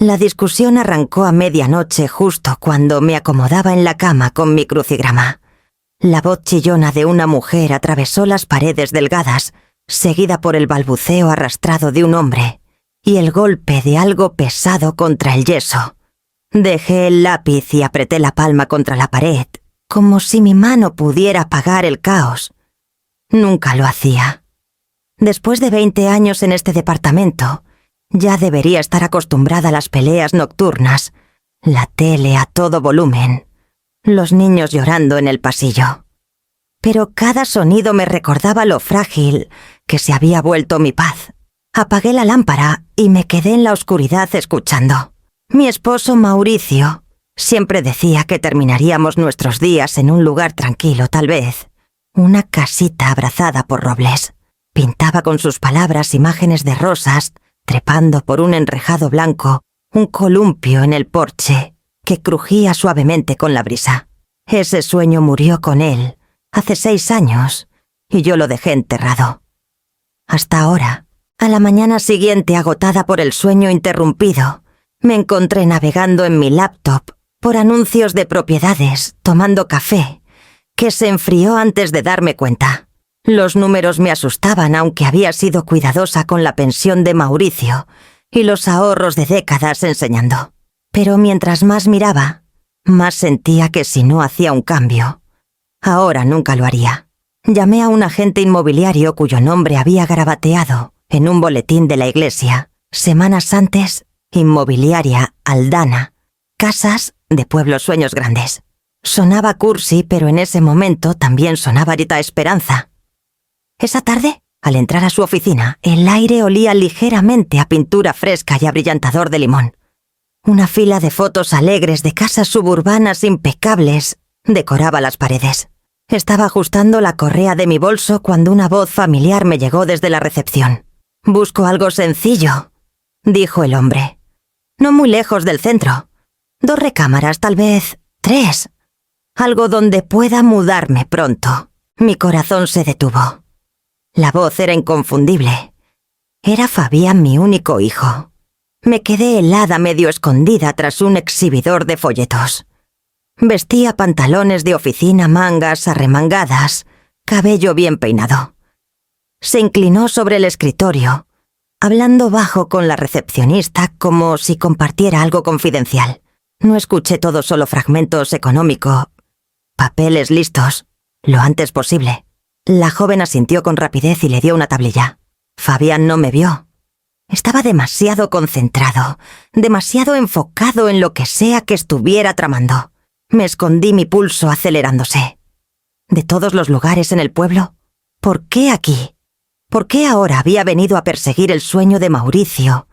La discusión arrancó a medianoche justo cuando me acomodaba en la cama con mi crucigrama. La voz chillona de una mujer atravesó las paredes delgadas, seguida por el balbuceo arrastrado de un hombre y el golpe de algo pesado contra el yeso. Dejé el lápiz y apreté la palma contra la pared, como si mi mano pudiera apagar el caos. Nunca lo hacía. Después de 20 años en este departamento, ya debería estar acostumbrada a las peleas nocturnas, la tele a todo volumen, los niños llorando en el pasillo. Pero cada sonido me recordaba lo frágil que se había vuelto mi paz. Apagué la lámpara y me quedé en la oscuridad escuchando. Mi esposo Mauricio siempre decía que terminaríamos nuestros días en un lugar tranquilo, tal vez una casita abrazada por robles. Pintaba con sus palabras imágenes de rosas, trepando por un enrejado blanco, un columpio en el porche que crujía suavemente con la brisa. Ese sueño murió con él hace 6 años y yo lo dejé enterrado. Hasta ahora, a la mañana siguiente, agotada por el sueño interrumpido, me encontré navegando en mi laptop por anuncios de propiedades, tomando café, que se enfrió antes de darme cuenta. Los números me asustaban, aunque había sido cuidadosa con la pensión de Mauricio y los ahorros de décadas enseñando. Pero mientras más miraba, más sentía que si no hacía un cambio, ahora nunca lo haría. Llamé a un agente inmobiliario cuyo nombre había garabateado en un boletín de la iglesia. Semanas antes, Inmobiliaria Aldana, casas de pueblos sueños grandes. Sonaba cursi, pero en ese momento también sonaba Rita Esperanza. Esa tarde, al entrar a su oficina, el aire olía ligeramente a pintura fresca y a brillantador de limón. Una fila de fotos alegres de casas suburbanas impecables decoraba las paredes. Estaba ajustando la correa de mi bolso cuando una voz familiar me llegó desde la recepción. «Busco algo sencillo», dijo el hombre. «No muy lejos del centro. 2 recámaras, tal vez 3. Algo donde pueda mudarme pronto». Mi corazón se detuvo. La voz era inconfundible. Era Fabián, mi único hijo. Me quedé helada, medio escondida tras un exhibidor de folletos. Vestía pantalones de oficina, mangas arremangadas, cabello bien peinado. Se inclinó sobre el escritorio, hablando bajo con la recepcionista como si compartiera algo confidencial. No escuché todo, solo fragmentos económico. Papeles listos, lo antes posible. La joven asintió con rapidez y le dio una tablilla. Fabián no me vio. Estaba demasiado concentrado, demasiado enfocado en lo que sea que estuviera tramando. Me escondí, mi pulso acelerándose. De todos los lugares en el pueblo, ¿por qué aquí? ¿Por qué ahora había venido a perseguir el sueño de Mauricio,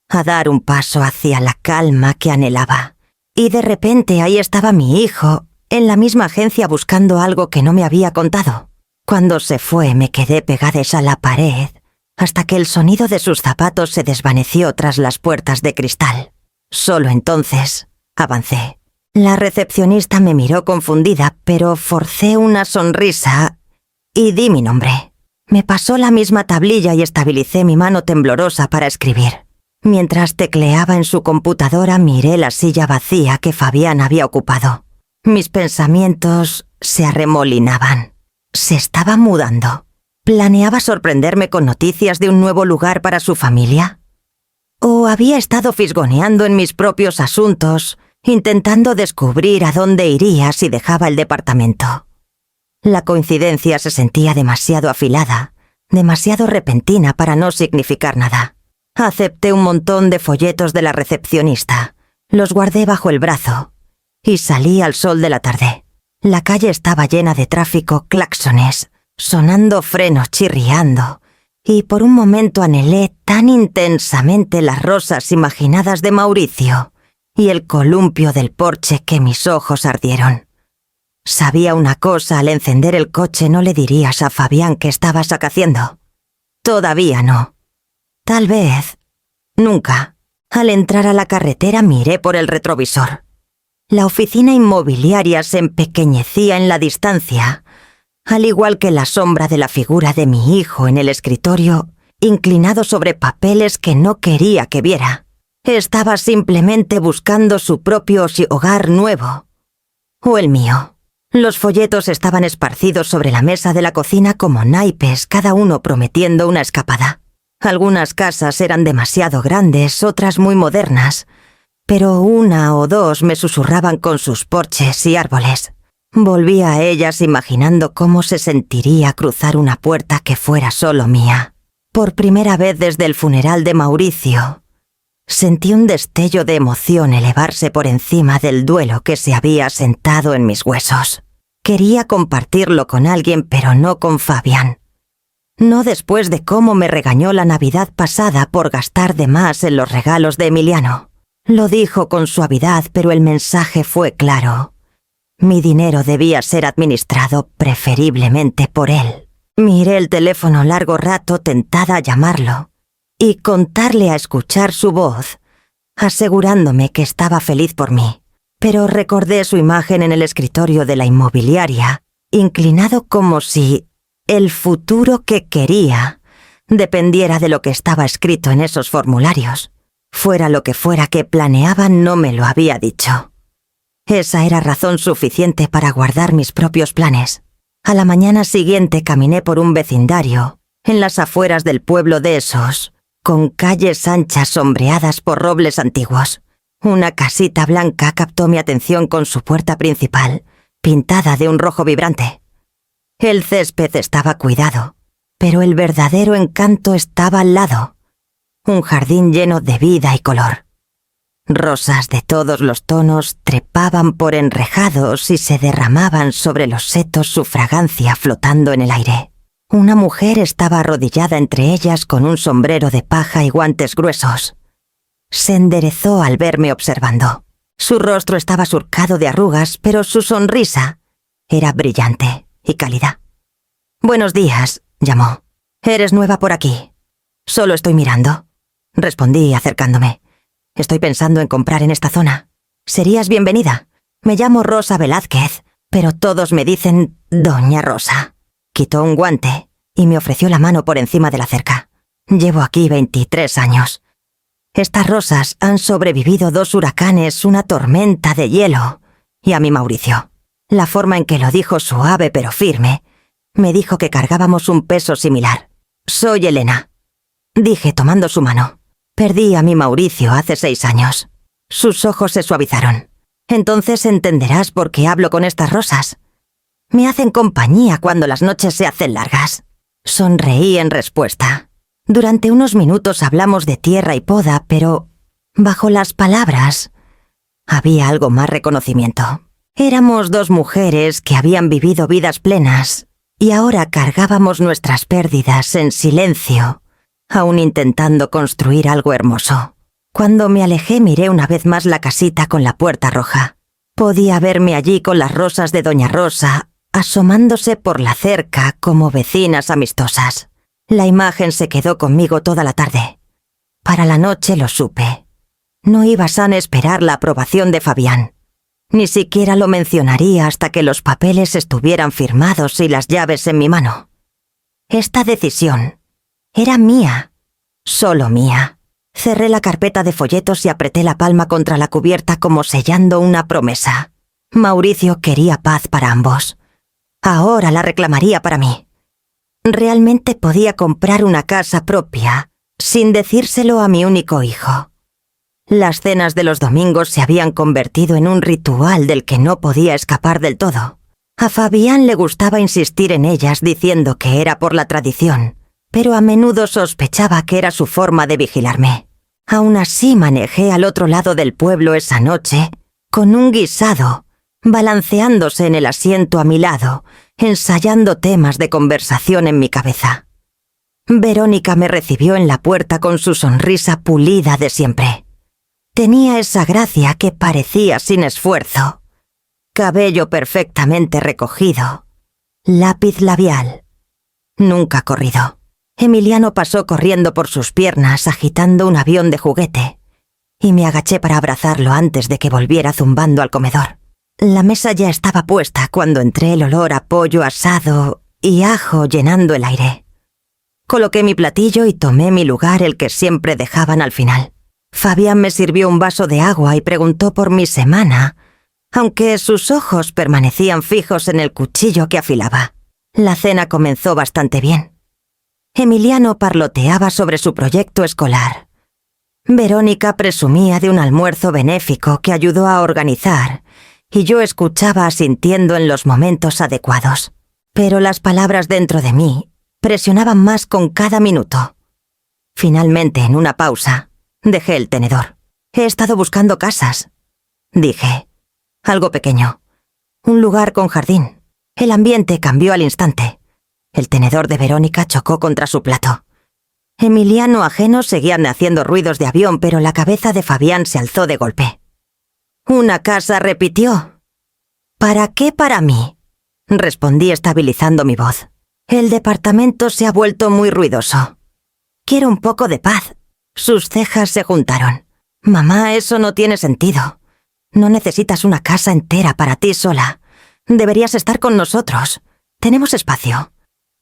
a dar un paso hacia la calma que anhelaba? Y de repente ahí estaba mi hijo, en la misma agencia buscando algo que no me había contado. Cuando se fue me quedé pegada a la pared, hasta que el sonido de sus zapatos se desvaneció tras las puertas de cristal. Solo entonces avancé. La recepcionista me miró confundida, pero forcé una sonrisa y di mi nombre. Me pasó la misma tablilla y estabilicé mi mano temblorosa para escribir. Mientras tecleaba en su computadora, miré la silla vacía que Fabián había ocupado. Mis pensamientos se arremolinaban. Se estaba mudando. ¿Planeaba sorprenderme con noticias de un nuevo lugar para su familia? ¿O había estado fisgoneando en mis propios asuntos, intentando descubrir a dónde iría si dejaba el departamento? La coincidencia se sentía demasiado afilada, demasiado repentina para no significar nada. Acepté un montón de folletos de la recepcionista, los guardé bajo el brazo y salí al sol de la tarde. La calle estaba llena de tráfico, claxones, sonando frenos, chirriando, y por un momento anhelé tan intensamente las rosas imaginadas de Mauricio y el columpio del porche que mis ojos ardieron. Sabía una cosa: al encender el coche no le dirías a Fabián que estabas haciendo. Todavía no. Tal vez. Nunca. Al entrar a la carretera miré por el retrovisor. La oficina inmobiliaria se empequeñecía en la distancia, al igual que la sombra de la figura de mi hijo en el escritorio, inclinado sobre papeles que no quería que viera. Estaba simplemente buscando su propio hogar nuevo. O el mío. Los folletos estaban esparcidos sobre la mesa de la cocina como naipes, cada uno prometiendo una escapada. Algunas casas eran demasiado grandes, otras muy modernas, pero una o dos me susurraban con sus porches y árboles. Volví a ellas imaginando cómo se sentiría cruzar una puerta que fuera solo mía. Por primera vez desde el funeral de Mauricio, sentí un destello de emoción elevarse por encima del duelo que se había asentado en mis huesos. Quería compartirlo con alguien, pero no con Fabián. No después de cómo me regañó la Navidad pasada por gastar de más en los regalos de Emiliano. Lo dijo con suavidad, pero el mensaje fue claro. Mi dinero debía ser administrado preferiblemente por él. Miré el teléfono largo rato tentada a llamarlo y contarle a escuchar su voz, asegurándome que estaba feliz por mí. Pero recordé su imagen en el escritorio de la inmobiliaria, inclinado como si el futuro que quería dependiera de lo que estaba escrito en esos formularios. Fuera lo que fuera que planeaba, no me lo había dicho. Esa era razón suficiente para guardar mis propios planes. A la mañana siguiente caminé por un vecindario, en las afueras del pueblo de Esos, con calles anchas sombreadas por robles antiguos. Una casita blanca captó mi atención con su puerta principal, pintada de un rojo vibrante. El césped estaba cuidado, pero el verdadero encanto estaba al lado. Un jardín lleno de vida y color. Rosas de todos los tonos trepaban por enrejados y se derramaban sobre los setos su fragancia flotando en el aire. Una mujer estaba arrodillada entre ellas con un sombrero de paja y guantes gruesos. Se enderezó al verme observando. Su rostro estaba surcado de arrugas, pero su sonrisa era brillante y cálida. «Buenos días», llamó. «¿Eres nueva por aquí?» «Solo estoy mirando», respondí acercándome. «Estoy pensando en comprar en esta zona. Serías bienvenida. Me llamo Rosa Velázquez, pero todos me dicen Doña Rosa». Quitó un guante y me ofreció la mano por encima de la cerca. «Llevo aquí 23 años. Estas rosas han sobrevivido 2 huracanes, una tormenta de hielo y a mi Mauricio». La forma en que lo dijo suave pero firme me dijo que cargábamos un peso similar. «Soy Elena», dije tomando su mano. «Perdí a mi Mauricio hace 6 años». Sus ojos se suavizaron. «Entonces entenderás por qué hablo con estas rosas. Me hacen compañía cuando las noches se hacen largas». Sonreí en respuesta. Durante unos minutos hablamos de tierra y poda, pero bajo las palabras había algo más reconocimiento. Éramos 2 mujeres que habían vivido vidas plenas y ahora cargábamos nuestras pérdidas en silencio, aún intentando construir algo hermoso. Cuando me alejé miré una vez más la casita con la puerta roja. Podía verme allí con las rosas de Doña Rosa, asomándose por la cerca como vecinas amistosas. La imagen se quedó conmigo toda la tarde. Para la noche lo supe. No iba a esperar la aprobación de Fabián. Ni siquiera lo mencionaría hasta que los papeles estuvieran firmados y las llaves en mi mano. Esta decisión era mía, solo mía. Cerré la carpeta de folletos y apreté la palma contra la cubierta como sellando una promesa. Mauricio quería paz para ambos. Ahora la reclamaría para mí. Realmente podía comprar una casa propia, sin decírselo a mi único hijo. Las cenas de los domingos se habían convertido en un ritual del que no podía escapar del todo. A Fabián le gustaba insistir en ellas diciendo que era por la tradición, pero a menudo sospechaba que era su forma de vigilarme. Aún así manejé al otro lado del pueblo esa noche, con un guisado, balanceándose en el asiento a mi lado, ensayando temas de conversación en mi cabeza. Verónica me recibió en la puerta con su sonrisa pulida de siempre. Tenía esa gracia que parecía sin esfuerzo. Cabello perfectamente recogido. Lápiz labial. Nunca corrido. Emiliano pasó corriendo por sus piernas agitando un avión de juguete, y me agaché para abrazarlo antes de que volviera zumbando al comedor. La mesa ya estaba puesta cuando entré el olor a pollo asado y ajo llenando el aire. Coloqué mi platillo y tomé mi lugar, el que siempre dejaban al final. Fabián me sirvió un vaso de agua y preguntó por mi semana, aunque sus ojos permanecían fijos en el cuchillo que afilaba. La cena comenzó bastante bien. Emiliano parloteaba sobre su proyecto escolar. Verónica presumía de un almuerzo benéfico que ayudó a organizar, y yo escuchaba asintiendo en los momentos adecuados. Pero las palabras dentro de mí presionaban más con cada minuto. Finalmente, en una pausa, dejé el tenedor. He estado buscando casas, dije. Algo pequeño. Un lugar con jardín. El ambiente cambió al instante. El tenedor de Verónica chocó contra su plato. Emiliano ajeno seguían haciendo ruidos de avión, pero la cabeza de Fabián se alzó de golpe. «¿Una casa?», repitió. «¿Para qué para mí?», respondí estabilizando mi voz. «El departamento se ha vuelto muy ruidoso. Quiero un poco de paz». Sus cejas se juntaron. «Mamá, eso no tiene sentido. No necesitas una casa entera para ti sola. Deberías estar con nosotros. Tenemos espacio.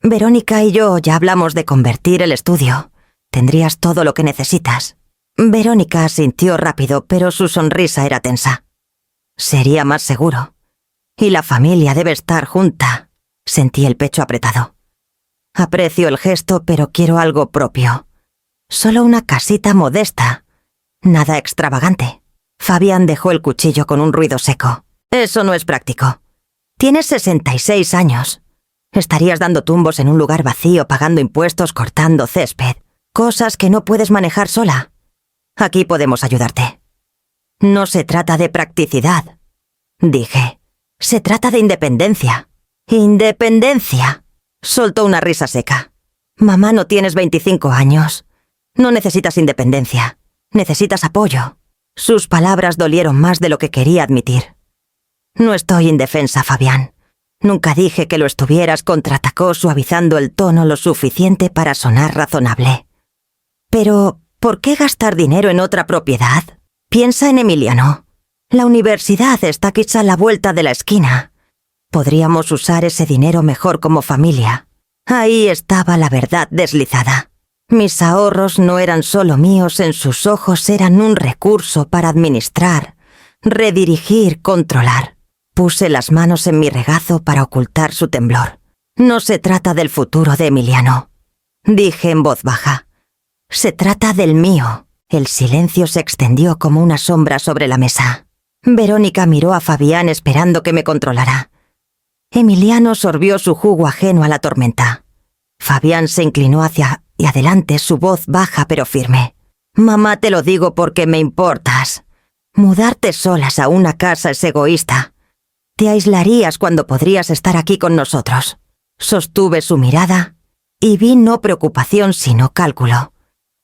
Verónica y yo ya hablamos de convertir el estudio. Tendrías todo lo que necesitas». Verónica asintió rápido, pero su sonrisa era tensa. «Sería más seguro. Y la familia debe estar junta». Sentí el pecho apretado. «Aprecio el gesto, pero quiero algo propio. Solo una casita modesta. Nada extravagante». Fabián dejó el cuchillo con un ruido seco. «Eso no es práctico. Tienes 66 años. Estarías dando tumbos en un lugar vacío, pagando impuestos, cortando césped. Cosas que no puedes manejar sola. Aquí podemos ayudarte». «No se trata de practicidad», dije. «Se trata de independencia». «¿Independencia?», soltó una risa seca. «Mamá, no tienes 25 años. No necesitas independencia. Necesitas apoyo». Sus palabras dolieron más de lo que quería admitir. «No estoy indefensa, Fabián. Nunca dije que lo estuvieras», contraatacó suavizando el tono lo suficiente para sonar razonable. «Pero, ¿por qué gastar dinero en otra propiedad? Piensa en Emiliano. La universidad está quizá a la vuelta de la esquina. Podríamos usar ese dinero mejor como familia». Ahí estaba la verdad deslizada. Mis ahorros no eran solo míos, en sus ojos eran un recurso para administrar, redirigir, controlar. Puse las manos en mi regazo para ocultar su temblor. «No se trata del futuro de Emiliano», dije en voz baja. «Se trata del mío». El silencio se extendió como una sombra sobre la mesa. Verónica miró a Fabián esperando que me controlara. Emiliano sorbió su jugo ajeno a la tormenta. Fabián se inclinó hacia y adelante, su voz baja pero firme. «Mamá, te lo digo porque me importas. Mudarte solas a una casa es egoísta. Te aislarías cuando podrías estar aquí con nosotros». Sostuve su mirada y vi no preocupación sino cálculo.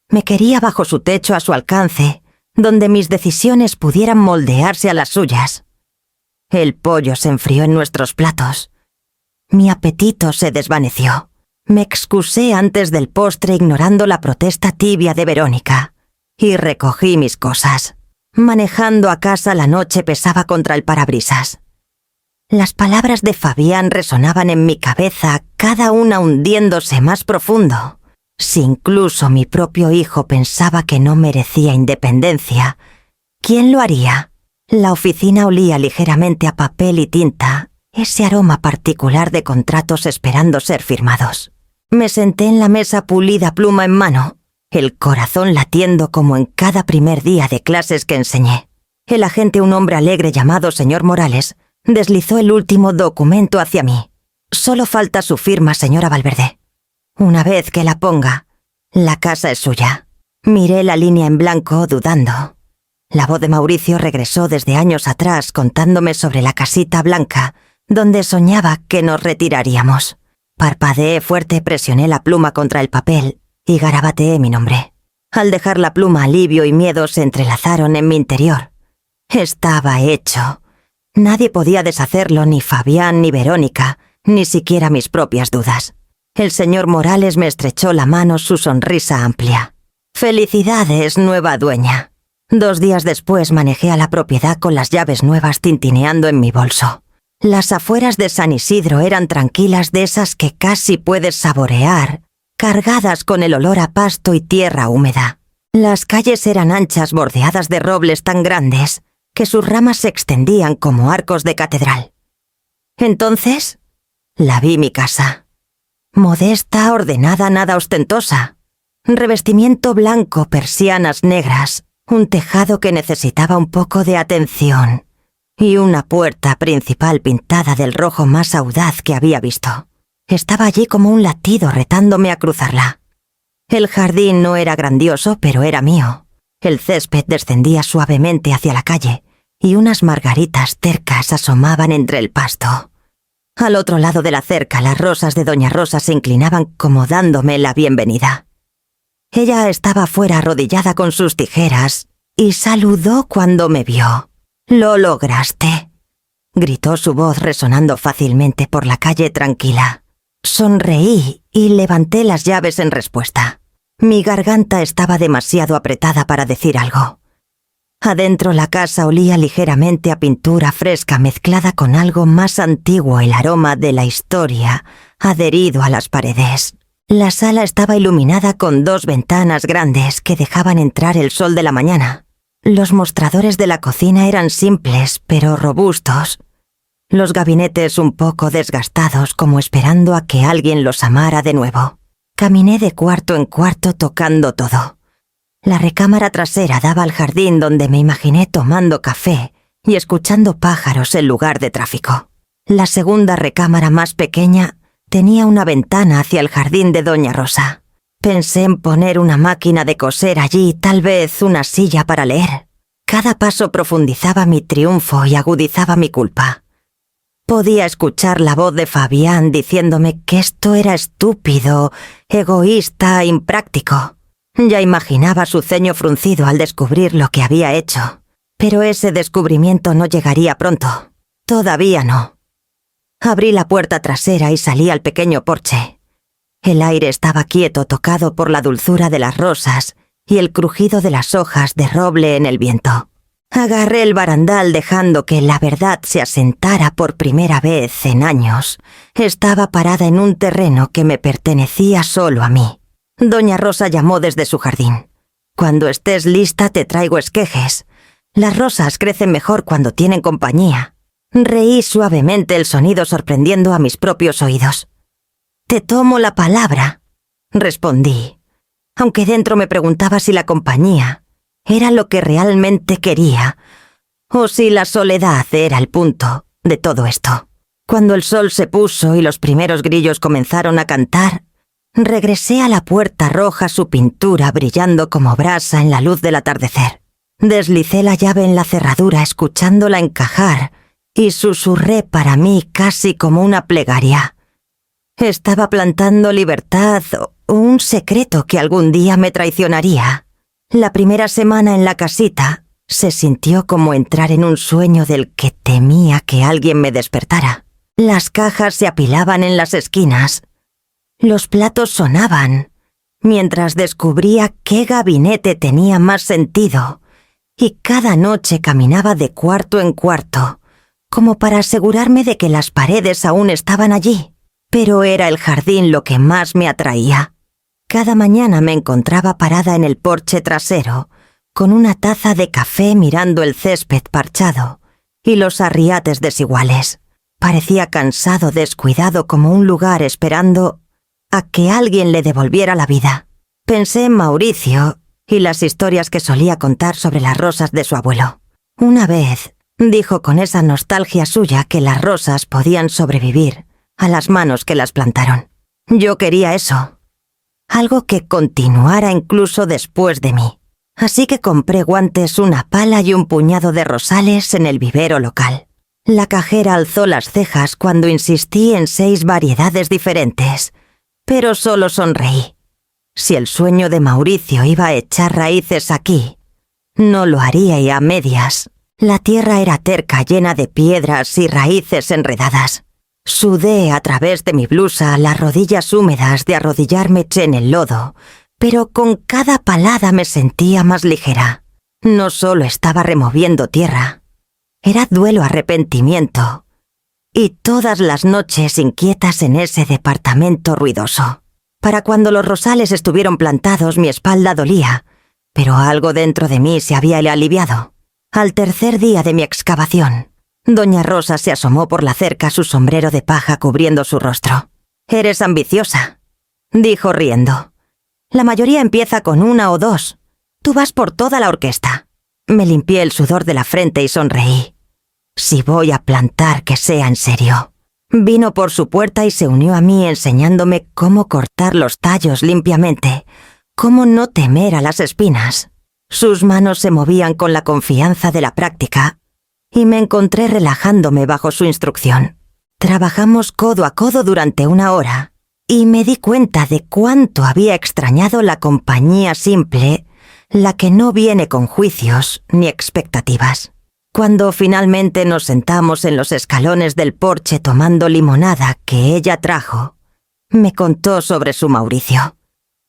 Me quería bajo su techo, a su alcance, donde mis decisiones pudieran moldearse a las suyas. El pollo se enfrió en nuestros platos. Mi apetito se desvaneció. Me excusé antes del postre ignorando la protesta tibia de Verónica y recogí mis cosas. Manejando a casa, la noche pesaba contra el parabrisas. Las palabras de Fabián resonaban en mi cabeza, cada una hundiéndose más profundo. Si incluso mi propio hijo pensaba que no merecía independencia, ¿quién lo haría? La oficina olía ligeramente a papel y tinta, ese aroma particular de contratos esperando ser firmados. Me senté en la mesa pulida, pluma en mano, el corazón latiendo como en cada primer día de clases que enseñé. El agente, un hombre alegre llamado señor Morales, deslizó el último documento hacia mí. «Solo falta su firma, señora Valverde. Una vez que la ponga, la casa es suya». Miré la línea en blanco, dudando. La voz de Mauricio regresó desde años atrás contándome sobre la casita blanca, donde soñaba que nos retiraríamos. Parpadeé fuerte, presioné la pluma contra el papel y garabateé mi nombre. Al dejar la pluma, alivio y miedo se entrelazaron en mi interior. Estaba hecho. Nadie podía deshacerlo, ni Fabián ni Verónica, ni siquiera mis propias dudas. El señor Morales me estrechó la mano, su sonrisa amplia. «Felicidades, nueva dueña». 2 días después manejé a la propiedad con las llaves nuevas tintineando en mi bolso. Las afueras de San Isidro eran tranquilas, de esas que casi puedes saborear, cargadas con el olor a pasto y tierra húmeda. Las calles eran anchas, bordeadas de robles tan grandes que sus ramas se extendían como arcos de catedral. Entonces, la vi mi casa. Modesta, ordenada, nada ostentosa. Revestimiento blanco, persianas negras, un tejado que necesitaba un poco de atención y una puerta principal pintada del rojo más audaz que había visto. Estaba allí como un latido retándome a cruzarla. El jardín no era grandioso, pero era mío. El césped descendía suavemente hacia la calle y unas margaritas tercas asomaban entre el pasto. Al otro lado de la cerca, las rosas de Doña Rosa se inclinaban como dándome la bienvenida. Ella estaba fuera arrodillada con sus tijeras y saludó cuando me vio. «¡Lo lograste!», gritó su voz resonando fácilmente por la calle tranquila. Sonreí y levanté las llaves en respuesta. Mi garganta estaba demasiado apretada para decir algo. Adentro la casa olía ligeramente a pintura fresca mezclada con algo más antiguo, el aroma de la historia adherido a las paredes. La sala estaba iluminada con 2 ventanas grandes que dejaban entrar el sol de la mañana. Los mostradores de la cocina eran simples, pero robustos. Los gabinetes un poco desgastados, como esperando a que alguien los amara de nuevo. Caminé de cuarto en cuarto tocando todo. La recámara trasera daba al jardín donde me imaginé tomando café y escuchando pájaros en lugar de tráfico. La segunda recámara más pequeña tenía una ventana hacia el jardín de Doña Rosa. Pensé en poner una máquina de coser allí y tal vez una silla para leer. Cada paso profundizaba mi triunfo y agudizaba mi culpa. Podía escuchar la voz de Fabián diciéndome que esto era estúpido, egoísta, impráctico. Ya imaginaba su ceño fruncido al descubrir lo que había hecho. Pero ese descubrimiento no llegaría pronto. Todavía no. Abrí la puerta trasera y salí al pequeño porche. El aire estaba quieto, tocado por la dulzura de las rosas y el crujido de las hojas de roble en el viento. Agarré el barandal dejando que la verdad se asentara por primera vez en años. Estaba parada en un terreno que me pertenecía solo a mí. Doña Rosa llamó desde su jardín. «Cuando estés lista te traigo esquejes. Las rosas crecen mejor cuando tienen compañía». Reí suavemente el sonido sorprendiendo a mis propios oídos. «Te tomo la palabra», respondí, aunque dentro me preguntaba si la compañía era lo que realmente quería, o si la soledad era el punto de todo esto. Cuando el sol se puso y los primeros grillos comenzaron a cantar, regresé a la puerta roja, su pintura brillando como brasa en la luz del atardecer. Deslicé la llave en la cerradura escuchándola encajar y susurré para mí casi como una plegaria. Estaba plantando libertad o un secreto que algún día me traicionaría. La primera semana en la casita se sintió como entrar en un sueño del que temía que alguien me despertara. Las cajas se apilaban en las esquinas. Los platos sonaban, mientras descubría qué gabinete tenía más sentido, y cada noche caminaba de cuarto en cuarto, como para asegurarme de que las paredes aún estaban allí. Pero era el jardín lo que más me atraía. Cada mañana me encontraba parada en el porche trasero, con una taza de café mirando el césped parchado y los arriates desiguales. Parecía cansado, descuidado, como un lugar esperando a que alguien le devolviera la vida. Pensé en Mauricio y las historias que solía contar sobre las rosas de su abuelo. Una vez dijo con esa nostalgia suya que las rosas podían sobrevivir a las manos que las plantaron. Yo quería eso, algo que continuara incluso después de mí. Así que compré guantes, una pala y un puñado de rosales en el vivero local. La cajera alzó las cejas cuando insistí en 6 variedades diferentes, pero solo sonreí. Si el sueño de Mauricio iba a echar raíces aquí, no lo haría y a medias. La tierra era terca, llena de piedras y raíces enredadas. Sudé a través de mi blusa, las rodillas húmedas de arrodillarme en el lodo, pero con cada palada me sentía más ligera. No solo estaba removiendo tierra, era duelo, arrepentimiento, y todas las noches inquietas en ese departamento ruidoso. Para cuando los rosales estuvieron plantados mi espalda dolía, pero algo dentro de mí se había aliviado. Al tercer día de mi excavación, doña Rosa se asomó por la cerca, su sombrero de paja cubriendo su rostro. «Eres ambiciosa», dijo riendo. «La mayoría empieza con 1 o 2. Tú vas por toda la orquesta». Me limpié el sudor de la frente y sonreí. «Si voy a plantar, que sea en serio». Vino por su puerta y se unió a mí enseñándome cómo cortar los tallos limpiamente, cómo no temer a las espinas. Sus manos se movían con la confianza de la práctica y me encontré relajándome bajo su instrucción. Trabajamos codo a codo durante 1 hora y me di cuenta de cuánto había extrañado la compañía simple, la que no viene con juicios ni expectativas. Cuando finalmente nos sentamos en los escalones del porche tomando limonada que ella trajo, me contó sobre su Mauricio.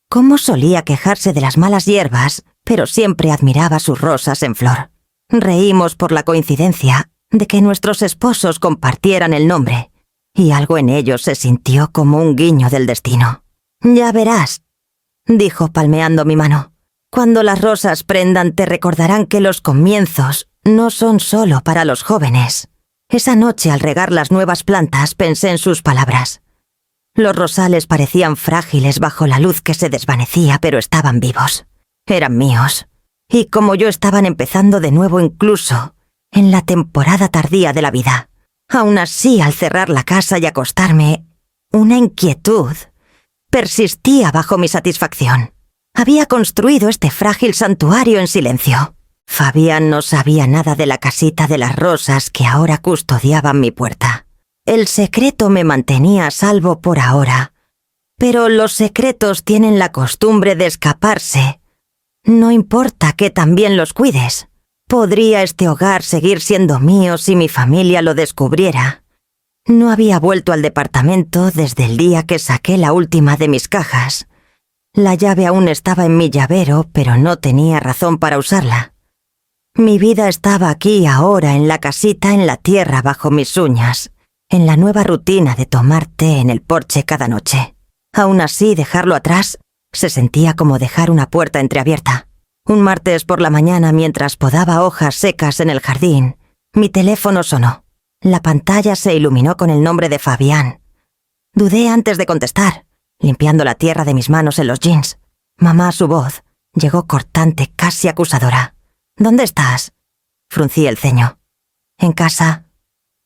Cómo solía quejarse de las malas hierbas, pero siempre admiraba sus rosas en flor. Reímos por la coincidencia de que nuestros esposos compartieran el nombre, y algo en ellos se sintió como un guiño del destino. «Ya verás», dijo palmeando mi mano. «Cuando las rosas prendan te recordarán que los comienzos no son solo para los jóvenes». Esa noche, al regar las nuevas plantas, pensé en sus palabras. Los rosales parecían frágiles bajo la luz que se desvanecía, pero estaban vivos. Eran míos. Y como yo, estaban empezando de nuevo incluso en la temporada tardía de la vida. Aún así, al cerrar la casa y acostarme, una inquietud persistía bajo mi satisfacción. Había construido este frágil santuario en silencio. Fabián no sabía nada de la casita de las rosas que ahora custodiaban mi puerta. El secreto me mantenía a salvo por ahora, pero los secretos tienen la costumbre de escaparse. No importa que también los cuides. ¿Podría este hogar seguir siendo mío si mi familia lo descubriera? No había vuelto al departamento desde el día que saqué la última de mis cajas. La llave aún estaba en mi llavero, pero no tenía razón para usarla. Mi vida estaba aquí ahora, en la casita en la tierra bajo mis uñas, en la nueva rutina de tomar té en el porche cada noche. Aún así, dejarlo atrás se sentía como dejar una puerta entreabierta. Un martes por la mañana, mientras podaba hojas secas en el jardín, mi teléfono sonó. La pantalla se iluminó con el nombre de Fabián. Dudé antes de contestar, limpiando la tierra de mis manos en los jeans. Mamá, su voz, llegó cortante, casi acusadora. «¿Dónde estás?». Fruncí el ceño. «En casa».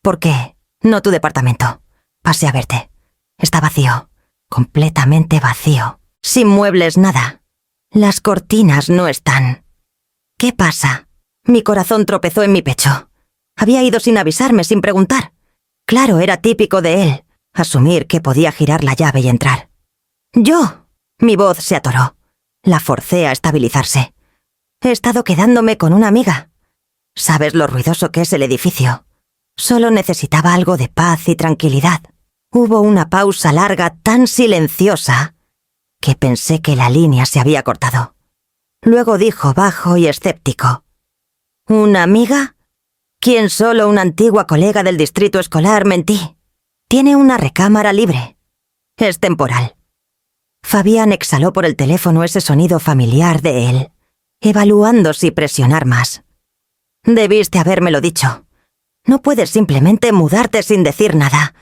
«¿Por qué? No tu departamento. Pasé a verte. Está vacío. Completamente vacío. Sin muebles, nada. Las cortinas no están». «¿Qué pasa?». Mi corazón tropezó en mi pecho. Había ido sin avisarme, sin preguntar. Claro, era típico de él, asumir que podía girar la llave y entrar. «¿Yo?». Mi voz se atoró. La forcé a estabilizarse. «He estado quedándome con una amiga. Sabes lo ruidoso que es el edificio. Solo necesitaba algo de paz y tranquilidad». Hubo una pausa larga, tan silenciosa, que pensé que la línea se había cortado. Luego dijo bajo y escéptico: «¿Una amiga? ¿Quién? Solo una antigua colega del distrito escolar. Mentí. Tiene una recámara libre. Es temporal». Fabián exhaló por el teléfono ese sonido familiar de él, evaluando si presionar más. «Debiste habérmelo dicho. No puedes simplemente mudarte sin decir nada.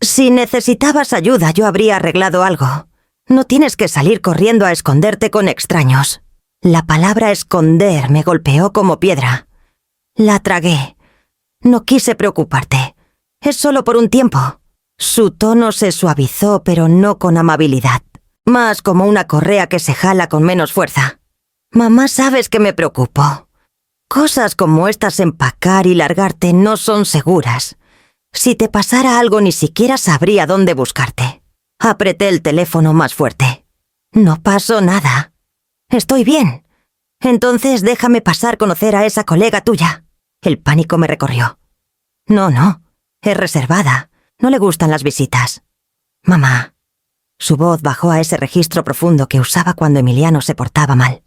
Si necesitabas ayuda, yo habría arreglado algo. No tienes que salir corriendo a esconderte con extraños». La palabra esconder me golpeó como piedra. La tragué. «No quise preocuparte. Es solo por un tiempo». Su tono se suavizó, pero no con amabilidad. Más como una correa que se jala con menos fuerza. «Mamá, sabes que me preocupo. Cosas como estas, empacar y largarte, no son seguras. Si te pasara algo, ni siquiera sabría dónde buscarte». Apreté el teléfono más fuerte. «No pasó nada. Estoy bien. Entonces déjame pasar, conocer a esa colega tuya». El pánico me recorrió. No, es reservada. No le gustan las visitas». «Mamá». Su voz bajó a ese registro profundo que usaba cuando Emiliano se portaba mal.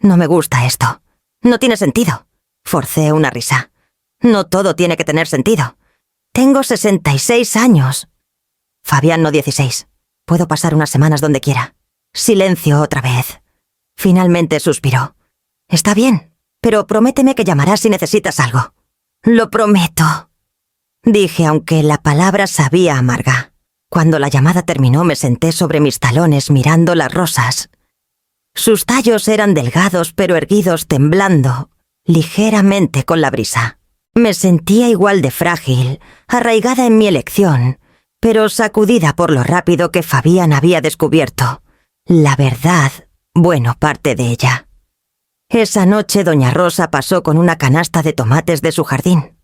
«No me gusta esto. No tiene sentido». Forcé una risa. «No todo tiene que tener sentido. Tengo 66 años. Fabián, no 16. Puedo pasar unas semanas donde quiera». Silencio otra vez. Finalmente suspiró. «Está bien, pero prométeme que llamarás si necesitas algo». «Lo prometo», dije, aunque la palabra sabía amarga. Cuando la llamada terminó, me senté sobre mis talones mirando las rosas. Sus tallos eran delgados pero erguidos, temblando ligeramente con la brisa. Me sentía igual de frágil, arraigada en mi elección, pero sacudida por lo rápido que Fabián había descubierto la verdad, bueno, parte de ella. Esa noche doña Rosa pasó con una canasta de tomates de su jardín.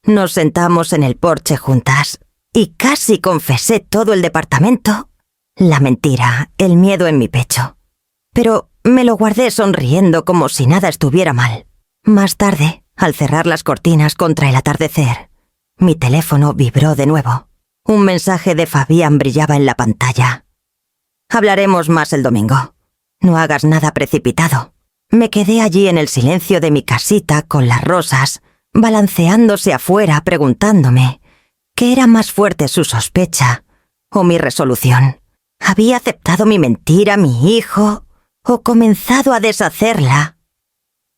Nos sentamos en el porche juntas y casi confesé todo el departamento. La mentira, el miedo en mi pecho. Pero me lo guardé sonriendo como si nada estuviera mal. Más tarde, al cerrar las cortinas contra el atardecer, mi teléfono vibró de nuevo. Un mensaje de Fabián brillaba en la pantalla. «Hablaremos más el domingo. No hagas nada precipitado». Me quedé allí en el silencio de mi casita con las rosas, balanceándose afuera, preguntándome ¿qué era más fuerte, su sospecha o mi resolución? ¿Había aceptado mi mentira, mi hijo, o comenzado a deshacerla?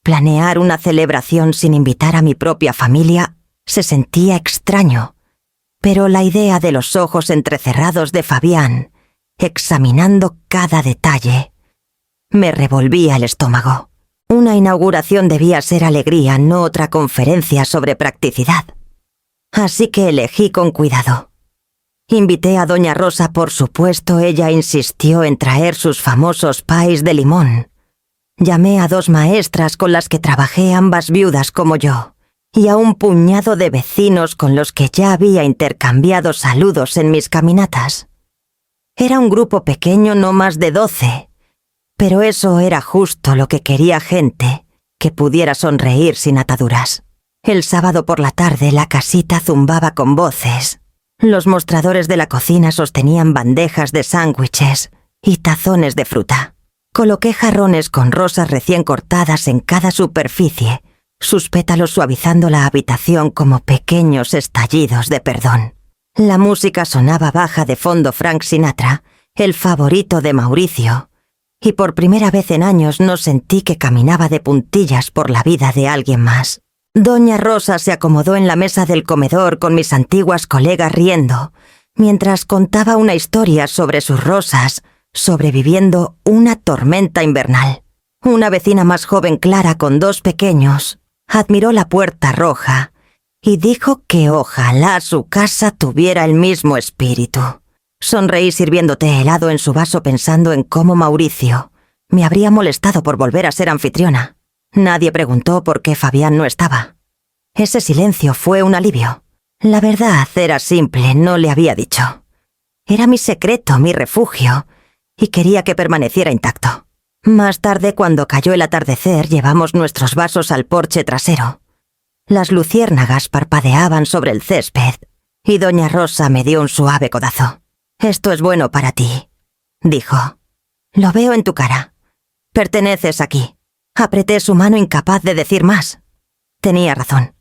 Planear una celebración sin invitar a mi propia familia se sentía extraño, pero la idea de los ojos entrecerrados de Fabián, examinando cada detalle, me revolvía el estómago. Una inauguración debía ser alegría, no otra conferencia sobre practicidad. Así que elegí con cuidado. Invité a doña Rosa, por supuesto. Ella insistió en traer sus famosos pies de limón. Llamé a 2 maestras con las que trabajé, ambas viudas como yo, y a un puñado de vecinos con los que ya había intercambiado saludos en mis caminatas. Era un grupo pequeño, no más de 12, pero eso era justo lo que quería, gente que pudiera sonreír sin ataduras. El sábado por la tarde la casita zumbaba con voces. Los mostradores de la cocina sostenían bandejas de sándwiches y tazones de fruta. Coloqué jarrones con rosas recién cortadas en cada superficie, sus pétalos suavizando la habitación como pequeños estallidos de perdón. La música sonaba baja de fondo, Frank Sinatra, el favorito de Mauricio, y por primera vez en años no sentí que caminaba de puntillas por la vida de alguien más. Doña Rosa se acomodó en la mesa del comedor con mis antiguas colegas riendo, mientras contaba una historia sobre sus rosas, sobreviviendo una tormenta invernal. Una vecina más joven, Clara, con 2 pequeños, admiró la puerta roja y dijo que ojalá su casa tuviera el mismo espíritu. Sonreí sirviendo té helado en su vaso, pensando en cómo Mauricio me habría molestado por volver a ser anfitriona. Nadie preguntó por qué Fabián no estaba. Ese silencio fue un alivio. La verdad era simple, no le había dicho. Era mi secreto, mi refugio, y quería que permaneciera intacto. Más tarde, cuando cayó el atardecer, llevamos nuestros vasos al porche trasero. Las luciérnagas parpadeaban sobre el césped, y doña Rosa me dio un suave codazo. «Esto es bueno para ti», dijo. «Lo veo en tu cara. Perteneces aquí». Apreté su mano, incapaz de decir más. Tenía razón.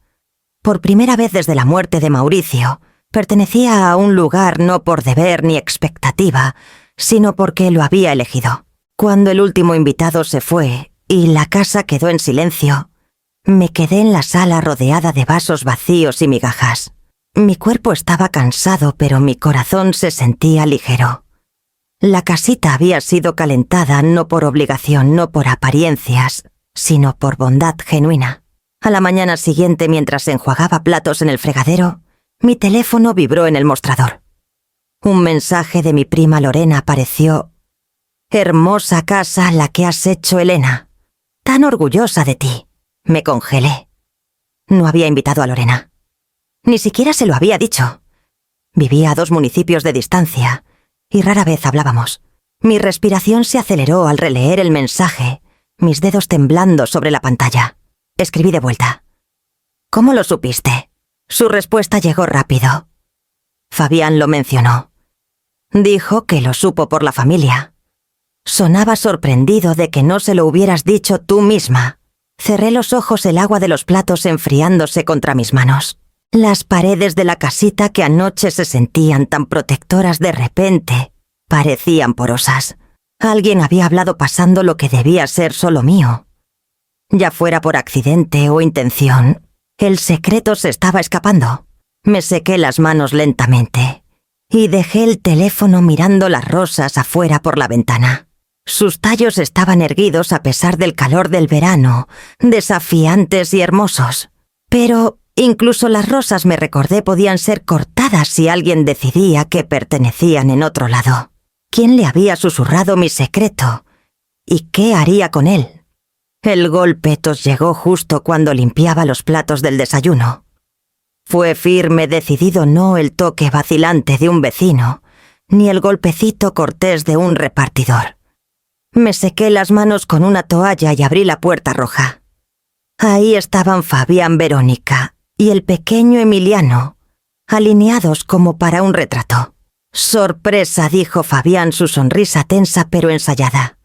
Por primera vez desde la muerte de Mauricio, pertenecía a un lugar no por deber ni expectativa, sino porque lo había elegido. Cuando el último invitado se fue y la casa quedó en silencio, me quedé en la sala rodeada de vasos vacíos y migajas. Mi cuerpo estaba cansado, pero mi corazón se sentía ligero. La casita había sido calentada no por obligación, no por apariencias, sino por bondad genuina. A la mañana siguiente, mientras enjuagaba platos en el fregadero, mi teléfono vibró en el mostrador. Un mensaje de mi prima Lorena apareció. «Hermosa casa la que has hecho, Elena. Tan orgullosa de ti». Me congelé. No había invitado a Lorena. Ni siquiera se lo había dicho. Vivía a 2 municipios de distancia y rara vez hablábamos. Mi respiración se aceleró al releer el mensaje, mis dedos temblando sobre la pantalla. Escribí de vuelta. «¿Cómo lo supiste?» Su respuesta llegó rápido. «Fabián lo mencionó. Dijo que lo supo por la familia. Sonaba sorprendido de que no se lo hubieras dicho tú misma». Cerré los ojos, el agua de los platos enfriándose contra mis manos. Las paredes de la casita, que anoche se sentían tan protectoras, de repente parecían porosas. Alguien había hablado pasando lo que debía ser solo mío. Ya fuera por accidente o intención, el secreto se estaba escapando. Me sequé las manos lentamente y dejé el teléfono mirando las rosas afuera por la ventana. Sus tallos estaban erguidos a pesar del calor del verano, desafiantes y hermosos. Pero incluso las rosas, me recordé, podían ser cortadas si alguien decidía que pertenecían en otro lado. ¿Quién le había susurrado mi secreto? ¿Y qué haría con él? El golpe tos llegó justo cuando limpiaba los platos del desayuno. Fue firme, decidido, no el toque vacilante de un vecino, ni el golpecito cortés de un repartidor. Me sequé las manos con una toalla y abrí la puerta roja. Ahí estaban Fabián, Verónica y el pequeño Emiliano, alineados como para un retrato. «Sorpresa», dijo Fabián, su sonrisa tensa pero ensayada.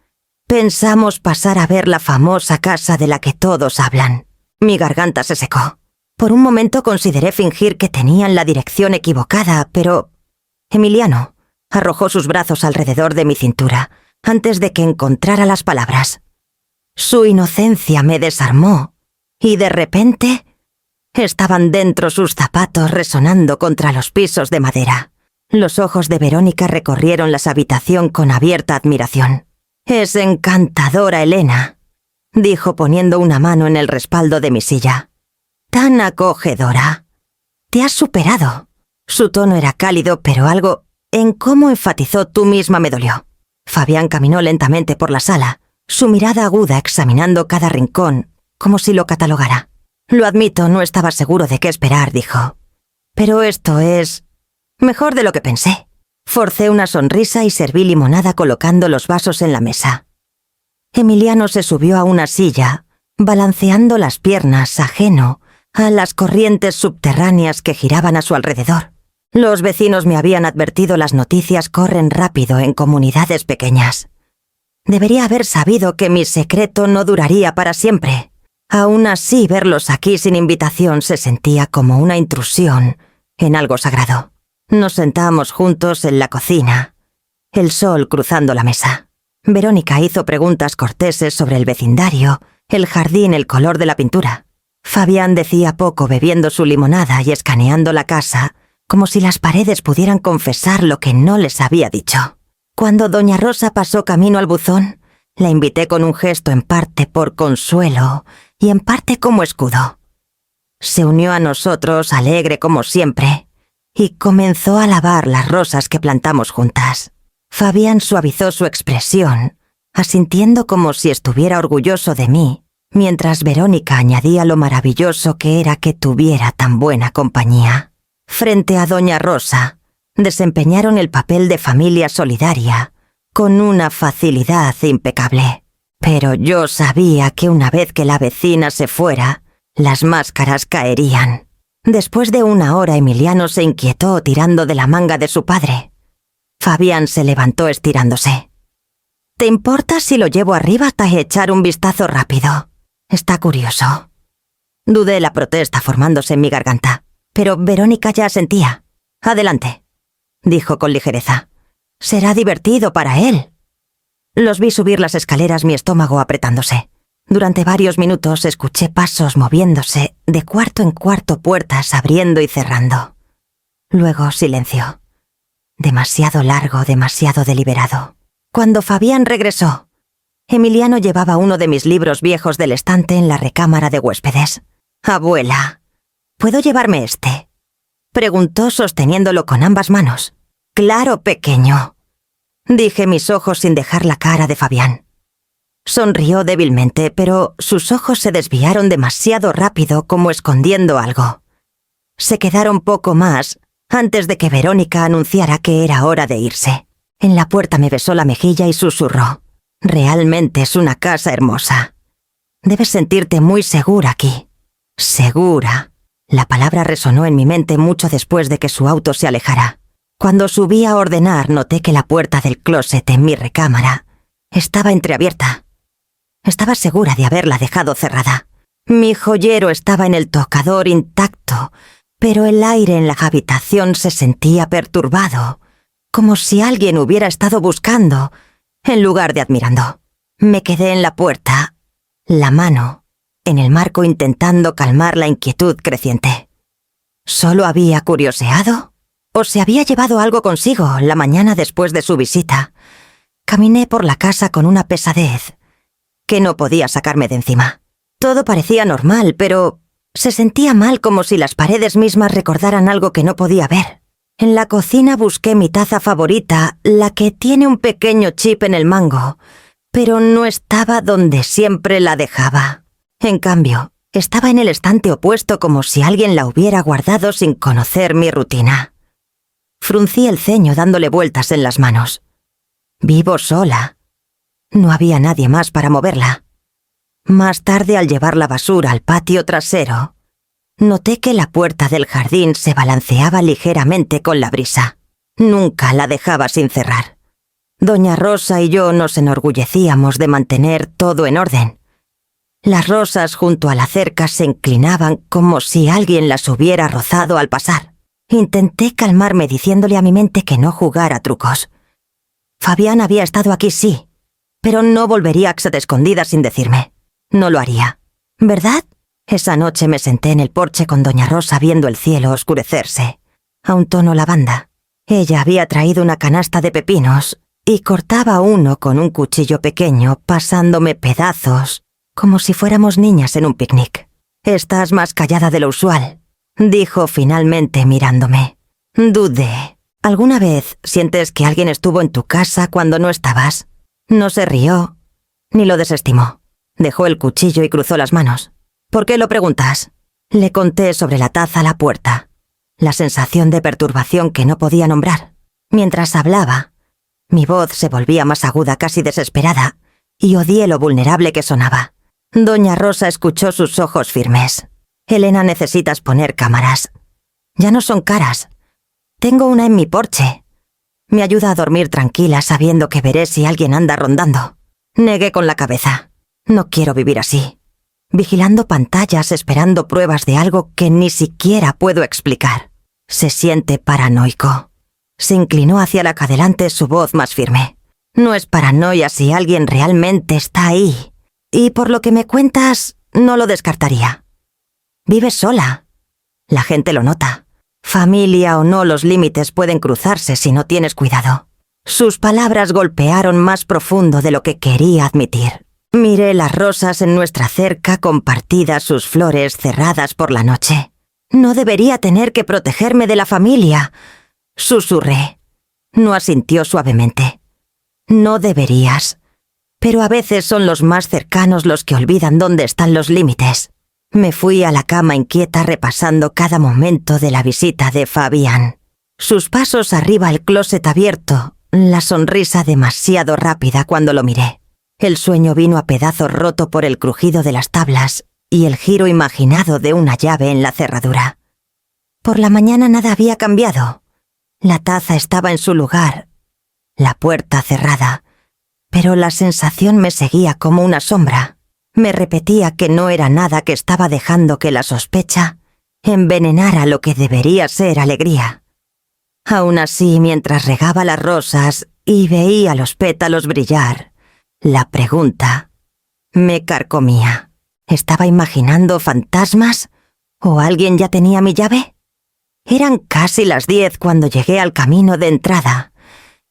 «Pensamos pasar a ver la famosa casa de la que todos hablan». Mi garganta se secó. Por un momento consideré fingir que tenían la dirección equivocada, pero Emiliano arrojó sus brazos alrededor de mi cintura antes de que encontrara las palabras. Su inocencia me desarmó y de repente estaban dentro sus zapatos resonando contra los pisos de madera. Los ojos de Verónica recorrieron la habitación con abierta admiración. «Es encantadora, Elena», dijo poniendo una mano en el respaldo de mi silla. «Tan acogedora. Te has superado». Su tono era cálido, pero algo en cómo enfatizó «tú misma» me dolió. Fabián caminó lentamente por la sala, su mirada aguda examinando cada rincón, como si lo catalogara. «Lo admito, no estaba seguro de qué esperar», dijo. «Pero esto es mejor de lo que pensé». Forcé una sonrisa y serví limonada colocando los vasos en la mesa. Emiliano se subió a una silla, balanceando las piernas, ajeno a las corrientes subterráneas que giraban a su alrededor. Los vecinos me habían advertido, las noticias corren rápido en comunidades pequeñas. Debería haber sabido que mi secreto no duraría para siempre. Aún así, verlos aquí sin invitación se sentía como una intrusión en algo sagrado. Nos sentamos juntos en la cocina, el sol cruzando la mesa. Verónica hizo preguntas corteses sobre el vecindario, el jardín, el color de la pintura. Fabián decía poco, bebiendo su limonada y escaneando la casa, como si las paredes pudieran confesar lo que no les había dicho. Cuando doña Rosa pasó camino al buzón, la invité con un gesto en parte por consuelo y en parte como escudo. Se unió a nosotros, alegre como siempre, y comenzó a lavar las rosas que plantamos juntas. Fabián suavizó su expresión, asintiendo como si estuviera orgulloso de mí, mientras Verónica añadía lo maravilloso que era que tuviera tan buena compañía. Frente a doña Rosa, desempeñaron el papel de familia solidaria, con una facilidad impecable. Pero yo sabía que una vez que la vecina se fuera, las máscaras caerían. Después de una hora, Emiliano se inquietó tirando de la manga de su padre. Fabián se levantó estirándose. «¿Te importa si lo llevo arriba hasta echar un vistazo rápido? Está curioso». Dudé, la protesta formándose en mi garganta, pero Verónica ya asentía. «Adelante», dijo con ligereza. «Será divertido para él». Los vi subir las escaleras, mi estómago apretándose. Durante varios minutos escuché pasos moviéndose, de cuarto en cuarto, puertas abriendo y cerrando. Luego silencio. Demasiado largo, demasiado deliberado. Cuando Fabián regresó, Emiliano llevaba uno de mis libros viejos del estante en la recámara de huéspedes. «Abuela, ¿puedo llevarme este?», preguntó sosteniéndolo con ambas manos. «Claro, pequeño», dije, mis ojos sin dejar la cara de Fabián. Sonrió débilmente, pero sus ojos se desviaron demasiado rápido, como escondiendo algo. Se quedaron poco más antes de que Verónica anunciara que era hora de irse. En la puerta me besó la mejilla y susurró: «Realmente es una casa hermosa. Debes sentirte muy segura aquí». «Segura». La palabra resonó en mi mente mucho después de que su auto se alejara. Cuando subí a ordenar, noté que la puerta del closet en mi recámara estaba entreabierta. Estaba segura de haberla dejado cerrada. Mi joyero estaba en el tocador intacto, pero el aire en la habitación se sentía perturbado, como si alguien hubiera estado buscando en lugar de admirando. Me quedé en la puerta, la mano en el marco intentando calmar la inquietud creciente. ¿Solo había curioseado? ¿O se había llevado algo consigo la mañana después de su visita? Caminé por la casa con una pesadez que no podía sacarme de encima. Todo parecía normal, pero se sentía mal, como si las paredes mismas recordaran algo que no podía ver. En la cocina busqué mi taza favorita, la que tiene un pequeño chip en el mango, pero no estaba donde siempre la dejaba. En cambio, estaba en el estante opuesto, como si alguien la hubiera guardado sin conocer mi rutina. Fruncí el ceño dándole vueltas en las manos. Vivo sola. No había nadie más para moverla. Más tarde, al llevar la basura al patio trasero, noté que la puerta del jardín se balanceaba ligeramente con la brisa. Nunca la dejaba sin cerrar. Doña Rosa y yo nos enorgullecíamos de mantener todo en orden. Las rosas junto a la cerca se inclinaban como si alguien las hubiera rozado al pasar. Intenté calmarme diciéndole a mi mente que no jugara trucos. Fabián había estado aquí, sí, pero no volvería a casa de escondidas sin decirme. No lo haría, ¿verdad? Esa noche me senté en el porche con doña Rosa viendo el cielo oscurecerse, a un tono lavanda. Ella había traído una canasta de pepinos y cortaba uno con un cuchillo pequeño, pasándome pedazos, como si fuéramos niñas en un picnic. «Estás más callada de lo usual», dijo finalmente mirándome. Dudé. ¿Alguna vez sientes que alguien estuvo en tu casa cuando no estabas? No se rió, ni lo desestimó. Dejó el cuchillo y cruzó las manos. ¿Por qué lo preguntas? Le conté sobre la taza a la puerta, la sensación de perturbación que no podía nombrar. Mientras hablaba, mi voz se volvía más aguda, casi desesperada, y odié lo vulnerable que sonaba. Doña Rosa escuchó sus ojos firmes. «Elena, necesitas poner cámaras. Ya no son caras. Tengo una en mi porche. Me ayuda a dormir tranquila sabiendo que veré si alguien anda rondando». Negué con la cabeza. No quiero vivir así, vigilando pantallas, esperando pruebas de algo que ni siquiera puedo explicar. Se siente paranoico. Se inclinó hacia la cadelante, su voz más firme. No es paranoia si alguien realmente está ahí. Y por lo que me cuentas, no lo descartaría. Vives sola. La gente lo nota. Familia o no, los límites pueden cruzarse si no tienes cuidado. Sus palabras golpearon más profundo de lo que quería admitir. Miré las rosas en nuestra cerca compartidas, sus flores cerradas por la noche. No debería tener que protegerme de la familia, susurré. No asintió suavemente. No deberías. Pero a veces son los más cercanos los que olvidan dónde están los límites. Me fui a la cama inquieta repasando cada momento de la visita de Fabián. Sus pasos arriba al closet abierto, la sonrisa demasiado rápida cuando lo miré. El sueño vino a pedazos roto por el crujido de las tablas y el giro imaginado de una llave en la cerradura. Por la mañana nada había cambiado. La taza estaba en su lugar, la puerta cerrada, pero la sensación me seguía como una sombra. Me repetía que no era nada, que estaba dejando que la sospecha envenenara lo que debería ser alegría. Aún así, mientras regaba las rosas y veía los pétalos brillar, la pregunta me carcomía. ¿Estaba imaginando fantasmas? ¿O alguien ya tenía mi llave? Eran casi las 10 cuando llegué al camino de entrada,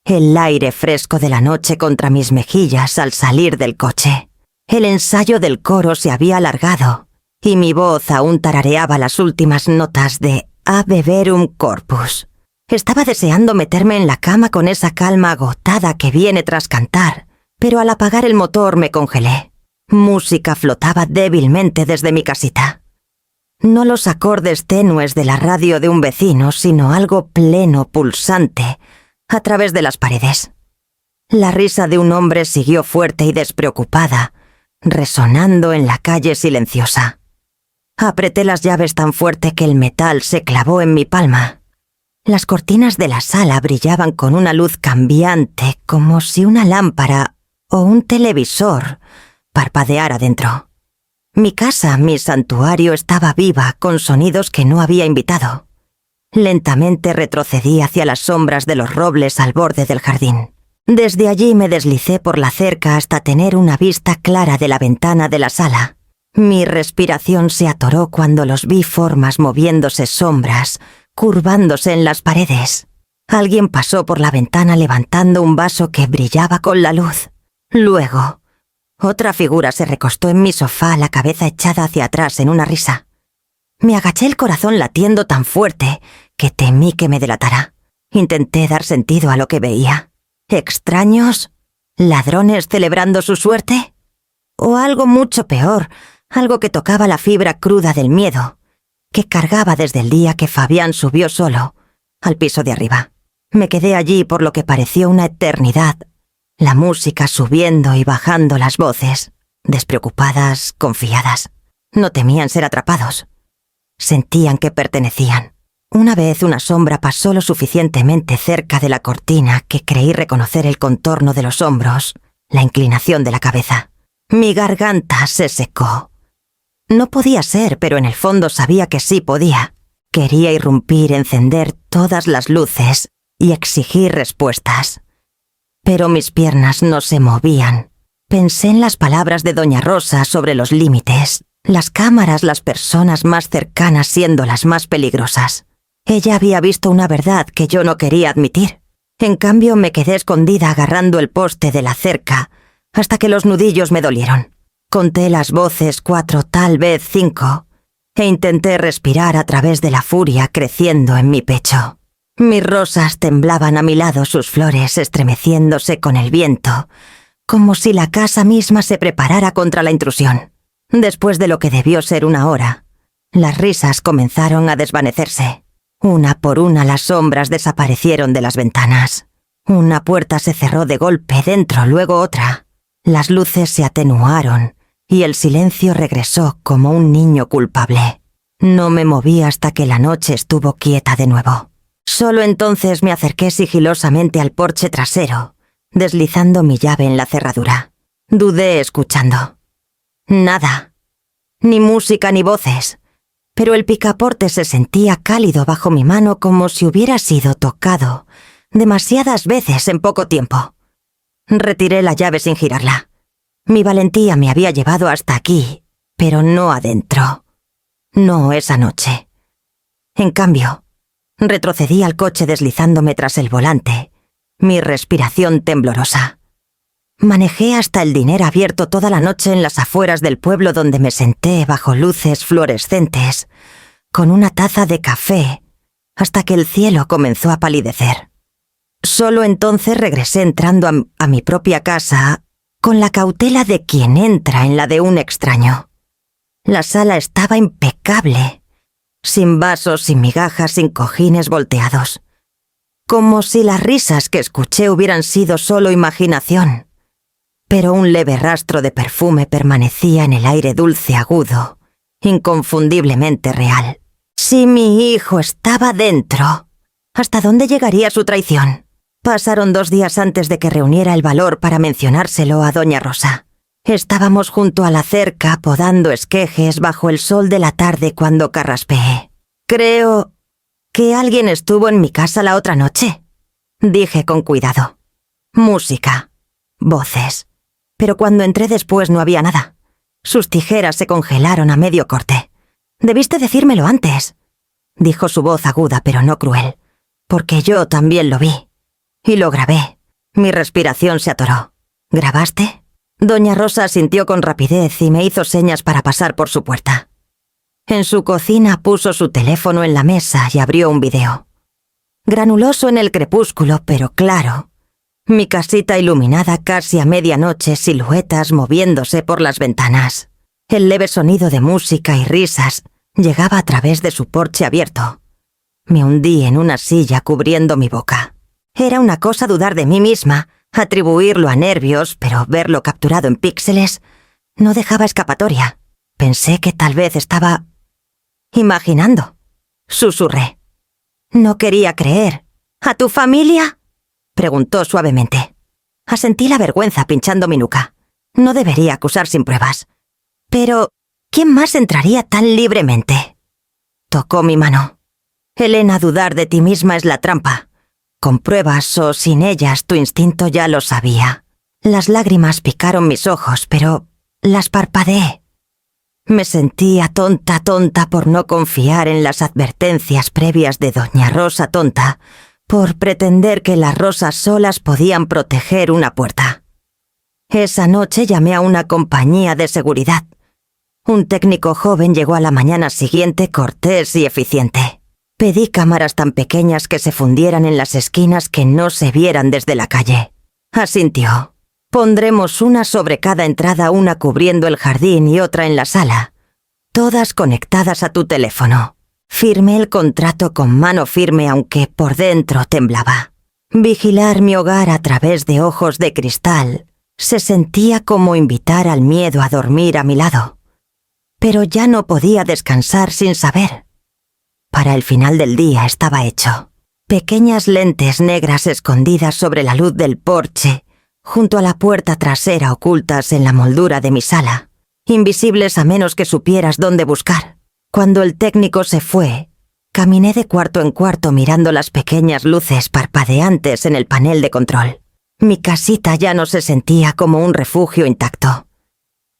el aire fresco de la noche contra mis mejillas al salir del coche. El ensayo del coro se había alargado y mi voz aún tarareaba las últimas notas de Ave Verum Corpus. Estaba deseando meterme en la cama con esa calma agotada que viene tras cantar, pero al apagar el motor me congelé. Música flotaba débilmente desde mi casita. No los acordes tenues de la radio de un vecino, sino algo pleno, pulsante, a través de las paredes. La risa de un hombre siguió fuerte y despreocupada, resonando en la calle silenciosa. Apreté las llaves tan fuerte que el metal se clavó en mi palma. Las cortinas de la sala brillaban con una luz cambiante, como si una lámpara o un televisor parpadeara dentro. Mi casa, mi santuario, estaba viva, con sonidos que no había invitado. Lentamente retrocedí hacia las sombras de los robles al borde del jardín. Desde allí me deslicé por la cerca hasta tener una vista clara de la ventana de la sala. Mi respiración se atoró cuando los vi formas moviéndose, sombras, curvándose en las paredes. Alguien pasó por la ventana levantando un vaso que brillaba con la luz. Luego, otra figura se recostó en mi sofá, la cabeza echada hacia atrás en una risa. Me agaché, el corazón latiendo tan fuerte que temí que me delatara. Intenté dar sentido a lo que veía. ¿Extraños? ¿Ladrones celebrando su suerte? ¿O algo mucho peor, algo que tocaba la fibra cruda del miedo, que cargaba desde el día que Fabián subió solo al piso de arriba? Me quedé allí por lo que pareció una eternidad, la música subiendo y bajando, las voces, despreocupadas, confiadas. No temían ser atrapados. Sentían que pertenecían. Una vez una sombra pasó lo suficientemente cerca de la cortina que creí reconocer el contorno de los hombros, la inclinación de la cabeza. Mi garganta se secó. No podía ser, pero en el fondo sabía que sí podía. Quería irrumpir, encender todas las luces y exigir respuestas. Pero mis piernas no se movían. Pensé en las palabras de Doña Rosa sobre los límites, las cámaras, las personas más cercanas siendo las más peligrosas. Ella había visto una verdad que yo no quería admitir. En cambio, me quedé escondida agarrando el poste de la cerca hasta que los nudillos me dolieron. Conté las voces, 4, tal vez 5, e intenté respirar a través de la furia creciendo en mi pecho. Mis rosas temblaban a mi lado, sus flores estremeciéndose con el viento, como si la casa misma se preparara contra la intrusión. Después de lo que debió ser una hora, las risas comenzaron a desvanecerse. Una por una las sombras desaparecieron de las ventanas. Una puerta se cerró de golpe dentro, luego otra. Las luces se atenuaron y el silencio regresó como un niño culpable. No me moví hasta que la noche estuvo quieta de nuevo. Solo entonces me acerqué sigilosamente al porche trasero, deslizando mi llave en la cerradura. Dudé escuchando. Nada. Ni música ni voces. Pero el picaporte se sentía cálido bajo mi mano, como si hubiera sido tocado demasiadas veces en poco tiempo. Retiré la llave sin girarla. Mi valentía me había llevado hasta aquí, pero no adentro. No esa noche. En cambio, retrocedí al coche deslizándome tras el volante, mi respiración temblorosa. Manejé hasta el diner abierto toda la noche en las afueras del pueblo, donde me senté bajo luces fluorescentes, con una taza de café, hasta que el cielo comenzó a palidecer. Solo entonces regresé entrando a mi propia casa, con la cautela de quien entra en la de un extraño. La sala estaba impecable, sin vasos, sin migajas, sin cojines volteados. Como si las risas que escuché hubieran sido solo imaginación. Pero un leve rastro de perfume permanecía en el aire dulce, agudo, inconfundiblemente real. Si mi hijo estaba dentro, ¿hasta dónde llegaría su traición? Pasaron 2 días antes de que reuniera el valor para mencionárselo a Doña Rosa. Estábamos junto a la cerca podando esquejes bajo el sol de la tarde cuando carraspeé. «Creo que alguien estuvo en mi casa la otra noche», dije con cuidado. Música, voces. Pero cuando entré después no había nada. Sus tijeras se congelaron a medio corte. «Debiste decírmelo antes», dijo su voz aguda pero no cruel, «porque yo también lo vi. Y lo grabé». Mi respiración se atoró. «¿Grabaste?» Doña Rosa asintió con rapidez y me hizo señas para pasar por su puerta. En su cocina puso su teléfono en la mesa y abrió un video. Granuloso en el crepúsculo, pero claro. Mi casita iluminada casi a medianoche, siluetas moviéndose por las ventanas. El leve sonido de música y risas llegaba a través de su porche abierto. Me hundí en una silla cubriendo mi boca. Era una cosa dudar de mí misma, atribuirlo a nervios, pero verlo capturado en píxeles no dejaba escapatoria. Pensé que tal vez estaba imaginando. Susurré. No quería creer. «¿A tu familia?», preguntó suavemente. Asentí la vergüenza pinchando mi nuca. No debería acusar sin pruebas. Pero, ¿quién más entraría tan libremente? Tocó mi mano. «Elena, dudar de ti misma es la trampa. Con pruebas o sin ellas, tu instinto ya lo sabía. Las lágrimas picaron mis ojos, pero las parpadeé. Me sentía tonta por no confiar en las advertencias previas de doña Rosa tonta, por pretender que las rosas solas podían proteger una puerta. Esa noche llamé a una compañía de seguridad. Un técnico joven llegó a la mañana siguiente cortés y eficiente. Pedí cámaras tan pequeñas que se fundieran en las esquinas que no se vieran desde la calle. Asintió. Pondremos una sobre cada entrada, una cubriendo el jardín y otra en la sala, todas conectadas a tu teléfono. Firmé el contrato con mano firme, aunque por dentro temblaba. Vigilar mi hogar a través de ojos de cristal se sentía como invitar al miedo a dormir a mi lado. Pero ya no podía descansar sin saber. Para el final del día estaba hecho. Pequeñas lentes negras escondidas sobre la luz del porche, junto a la puerta trasera, ocultas en la moldura de mi sala, invisibles a menos que supieras dónde buscar. Cuando el técnico se fue, caminé de cuarto en cuarto mirando las pequeñas luces parpadeantes en el panel de control. Mi casita ya no se sentía como un refugio intacto.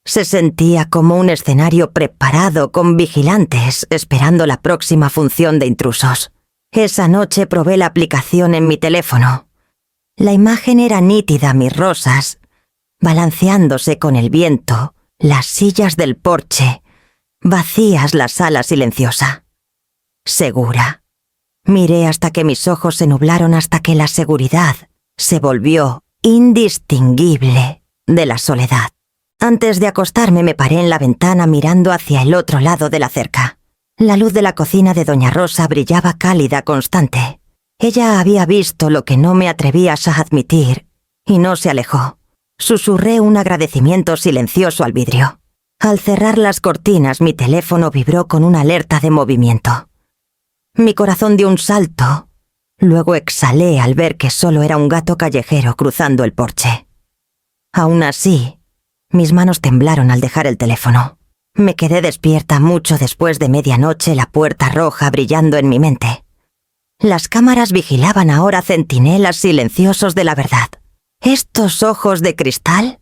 Se sentía como un escenario preparado con vigilantes esperando la próxima función de intrusos. Esa noche probé la aplicación en mi teléfono. La imagen era nítida, mis rosas, balanceándose con el viento, las sillas del porche, vacías la sala silenciosa. Segura. Miré hasta que mis ojos se nublaron, hasta que la seguridad se volvió indistinguible de la soledad. Antes de acostarme me paré en la ventana mirando hacia el otro lado de la cerca. La luz de la cocina de doña Rosa brillaba cálida, constante. Ella había visto lo que no me atrevía a admitir y no se alejó. Susurré un agradecimiento silencioso al vidrio. Al cerrar las cortinas, mi teléfono vibró con una alerta de movimiento. Mi corazón dio un salto. Luego exhalé al ver que solo era un gato callejero cruzando el porche. Aún así, mis manos temblaron al dejar el teléfono. Me quedé despierta mucho después de medianoche, la puerta roja brillando en mi mente. Las cámaras vigilaban ahora, centinelas silenciosos de la verdad. ¿Estos ojos de cristal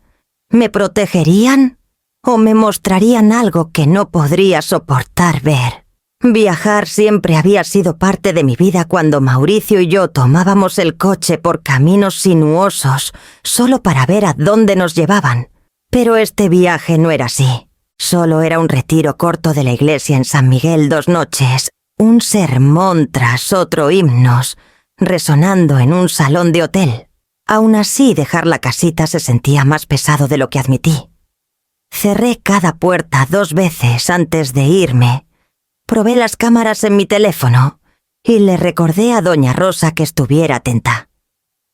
me protegerían o me mostrarían algo que no podría soportar ver? Viajar siempre había sido parte de mi vida. Cuando Mauricio y yo tomábamos el coche por caminos sinuosos solo para ver a dónde nos llevaban. Pero este viaje no era así. Solo era un retiro corto de la iglesia en San Miguel, 2 noches, un sermón tras otro, himnos, resonando en un salón de hotel. Aún así, dejar la casita se sentía más pesado de lo que admití. Cerré cada puerta 2 veces antes de irme. Probé las cámaras en mi teléfono y le recordé a doña Rosa que estuviera atenta.